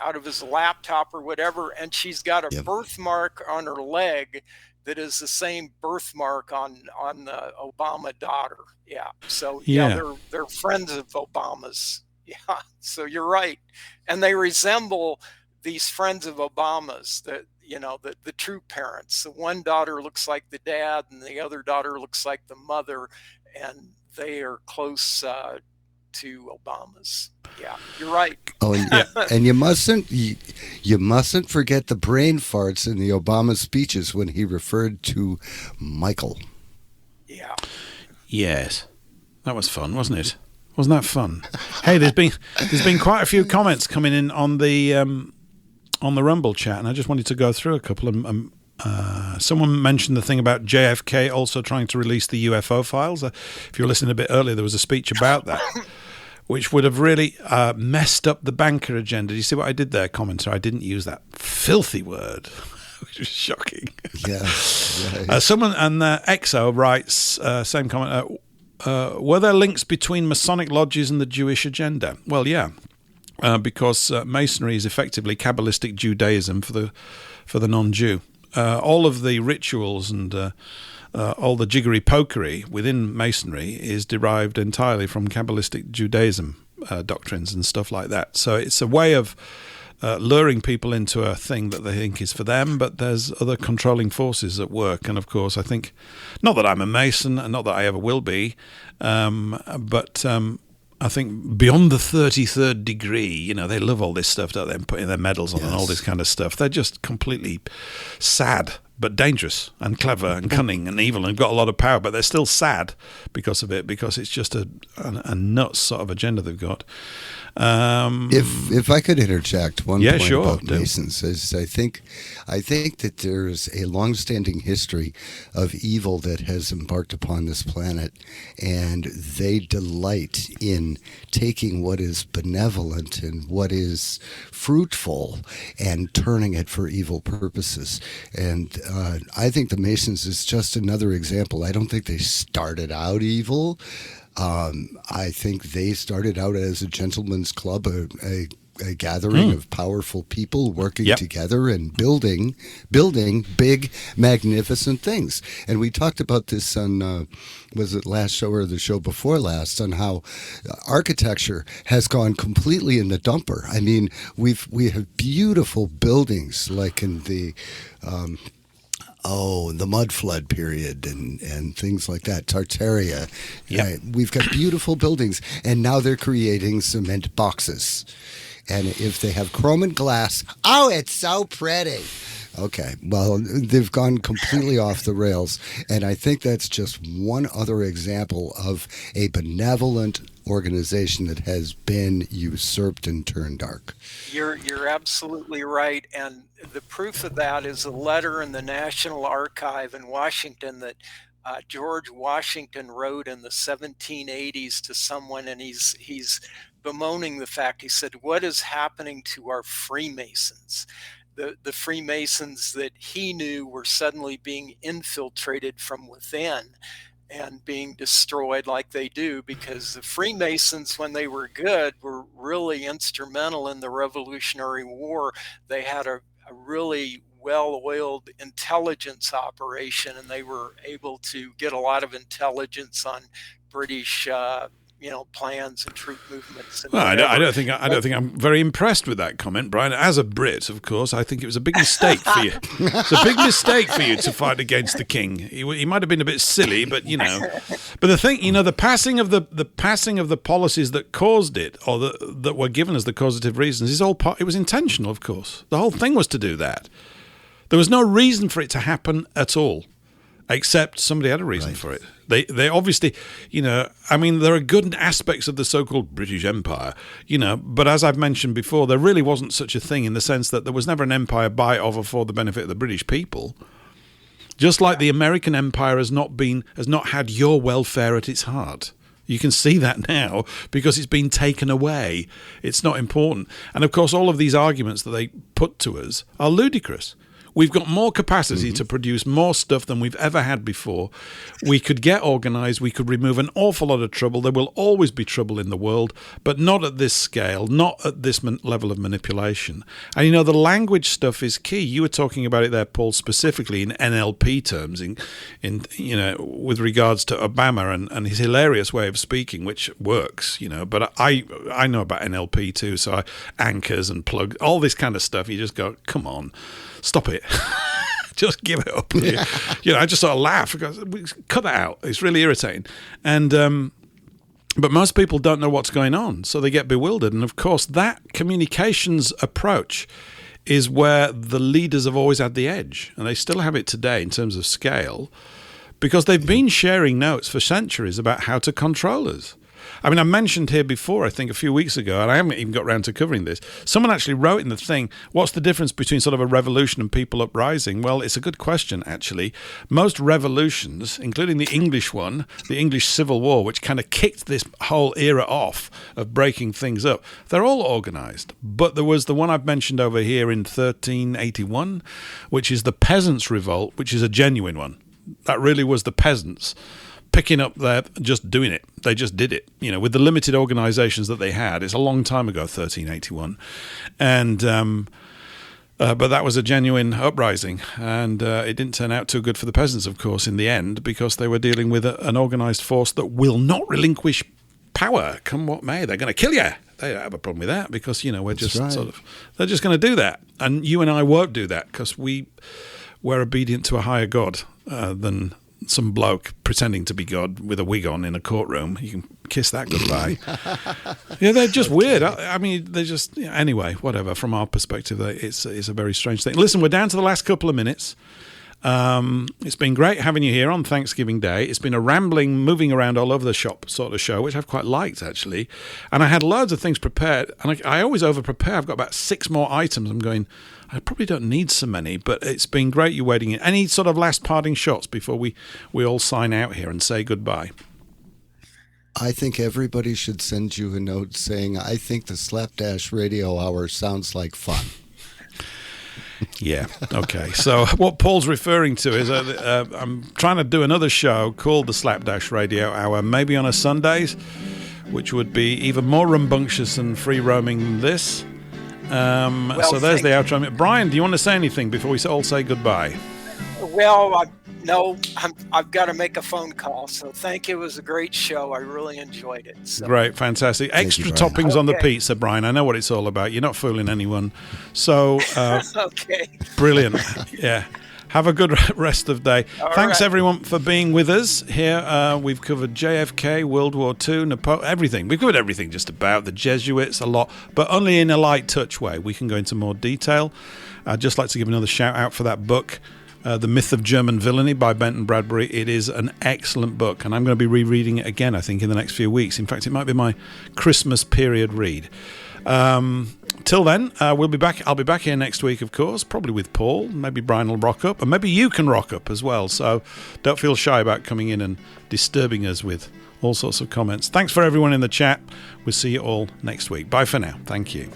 out of his laptop or whatever, and she's got a birthmark on her leg that is the same birthmark on the Obama daughter. Yeah. So they're friends of Obama's. Yeah. So you're right, and they resemble these friends of Obama's. That the true parents. The one daughter looks like the dad, and the other daughter looks like the mother, and they are close to Obama's. Yeah, you're right. Oh, and you mustn't forget the brain farts in the Obama speeches when he referred to Michael. Yeah. Yes, that was fun, wasn't it? Wasn't that fun? Hey, there's been quite a few comments coming in on the Rumble chat, and I just wanted to go through a couple of. Someone mentioned the thing about JFK also trying to release the UFO files. If you were listening a bit earlier, there was a speech about that, which would have really messed up the banker agenda. Do you see what I did there, commenter? I didn't use that filthy word, which was shocking. Yeah. Someone, and Exo writes, same comment, were there links between Masonic lodges and the Jewish agenda? Well, yeah, because Masonry is effectively Kabbalistic Judaism for the non-Jew. All of the rituals and all the jiggery-pokery within Masonry is derived entirely from Kabbalistic Judaism doctrines and stuff like that. So it's a way of luring people into a thing that they think is for them, but there's other controlling forces at work. And, of course, I think, not that I'm a Mason and not that I ever will be, but I think beyond the 33rd degree, they love all this stuff, don't they, and putting their medals on and all this kind of stuff. They're just completely sad, but dangerous and clever and cunning and evil and got a lot of power, but they're still sad because of it, because it's just a nuts sort of agenda they've got. If I could interject one point sure, about Masons, is I think that there's a long-standing history of evil that has embarked upon this planet, and they delight in taking what is benevolent and what is fruitful and turning it for evil purposes. And I think the Masons is just another example. I don't think they started out evil. I think they started out as a gentleman's club, a a gathering of powerful people working Yep. together and building big, magnificent things. And we talked about this on, was it last show or the show before last, on how architecture has gone completely in the dumper. I mean, we have beautiful buildings like in the the mud flood period and things like that, Tartaria. Yep. We've got beautiful buildings, and now they're creating cement boxes. And if they have chrome and glass, oh, it's so pretty. Okay, well, they've gone completely off the rails, and I think that's just one other example of a benevolent organization that has been usurped and turned dark. You're absolutely right, and the proof of that is a letter in the National Archive in Washington that George Washington wrote in the 1780s to someone, and he's bemoaning the fact. He said, "What is happening to our Freemasons?" The Freemasons that he knew were suddenly being infiltrated from within and being destroyed like they do, because the Freemasons, when they were good, were really instrumental in the Revolutionary War. They had a really well-oiled intelligence operation, and they were able to get a lot of intelligence on British plans and troop movements. And well, I don't think I'm very impressed with that comment, Brian. As a Brit, of course, I think it was a big mistake for you. It's a big mistake for you to fight against the king. He might have been a bit silly, but But the thing, the passing of the policies that caused it, or that were given as the causative reasons, is all part. It was intentional, of course. The whole thing was to do that. There was no reason for it to happen at all, except somebody had a reason for it. They obviously, there are good aspects of the so-called British Empire, but as I've mentioned before, there really wasn't such a thing, in the sense that there was never an empire by, of, or for the benefit of the British people. Just like the American empire has not had your welfare at its heart. You can see that now because it's been taken away. It's not important. And of course, all of these arguments that they put to us are ludicrous. We've got more capacity to produce more stuff than we've ever had before. We could get organized. We could remove an awful lot of trouble. There will always be trouble in the world, but not at this scale, not at this level of manipulation. And, the language stuff is key. You were talking about it there, Paul, specifically in NLP terms, in with regards to Obama and his hilarious way of speaking, which works, But I know about NLP too, so anchors and plugs, all this kind of stuff. You just go, come on. Stop it. Just give it up. I just sort of laugh because cut that out. It's really irritating. And but most people don't know what's going on, so they get bewildered. And of course, that communications approach is where the leaders have always had the edge, and they still have it today in terms of scale, because they've been sharing notes for centuries about how to control us. I mean, I mentioned here before, I think a few weeks ago, and I haven't even got around to covering this, someone actually wrote in the thing, what's the difference between sort of a revolution and people uprising? Well, it's a good question, actually. Most revolutions, including the English one, the English Civil War, which kind of kicked this whole era off of breaking things up, they're all organized. But there was the one I've mentioned over here in 1381, which is the Peasants' Revolt, which is a genuine one. That really was the peasants picking up there, just doing it. They just did it, with the limited organizations that they had. It's a long time ago, 1381. And, but that was a genuine uprising. And it didn't turn out too good for the peasants, of course, in the end, because they were dealing with an organized force that will not relinquish power, come what may. They're going to kill you. They don't have a problem with that because, we're just they're just going to do that. And you and I won't do that because we're obedient to a higher God than some bloke pretending to be God with a wig on in a courtroom. You can kiss that goodbye. They're just weird. I mean, they're just... Anyway, whatever. From our perspective, it's a very strange thing. Listen, we're down to the last couple of minutes. It's been great having you here on Thanksgiving Day. It's been a rambling, moving around all over the shop sort of show, which I've quite liked, actually. And I had loads of things prepared. And I always over-prepare. I've got about 6 more items. I'm going... I probably don't need so many, but it's been great you waiting in. Any sort of last parting shots before we all sign out here and say goodbye? I think everybody should send you a note saying, I think the Slapdash Radio Hour sounds like fun. Yeah, okay. So what Paul's referring to is I'm trying to do another show called the Slapdash Radio Hour, maybe on a Sundays, which would be even more rambunctious and free-roaming than this. So there's the outro. Brian, do you want to say anything before we all say goodbye? Well, no, I've got to make a phone call. So thank you. It was a great show. I really enjoyed it. So. Great, fantastic. Extra toppings on the pizza, Brian. I know what it's all about. You're not fooling anyone. So, okay. Brilliant. Yeah. Have a good rest of the day. Thanks, everyone, for being with us here. We've covered JFK, World War II, everything. We've covered everything just about. The Jesuits, a lot, but only in a light touch way. We can go into more detail. I'd just like to give another shout out for that book, The Myth of German Villainy by Benton Bradbury. It is an excellent book, and I'm going to be rereading it again, I think, in the next few weeks. In fact, it might be my Christmas period read. Till then, we'll be back. I'll be back here next week, of course, probably with Paul. Maybe Brian will rock up, and maybe you can rock up as well. So don't feel shy about coming in and disturbing us with all sorts of comments. Thanks for everyone in the chat. We'll see you all next week. Bye for now. Thank you.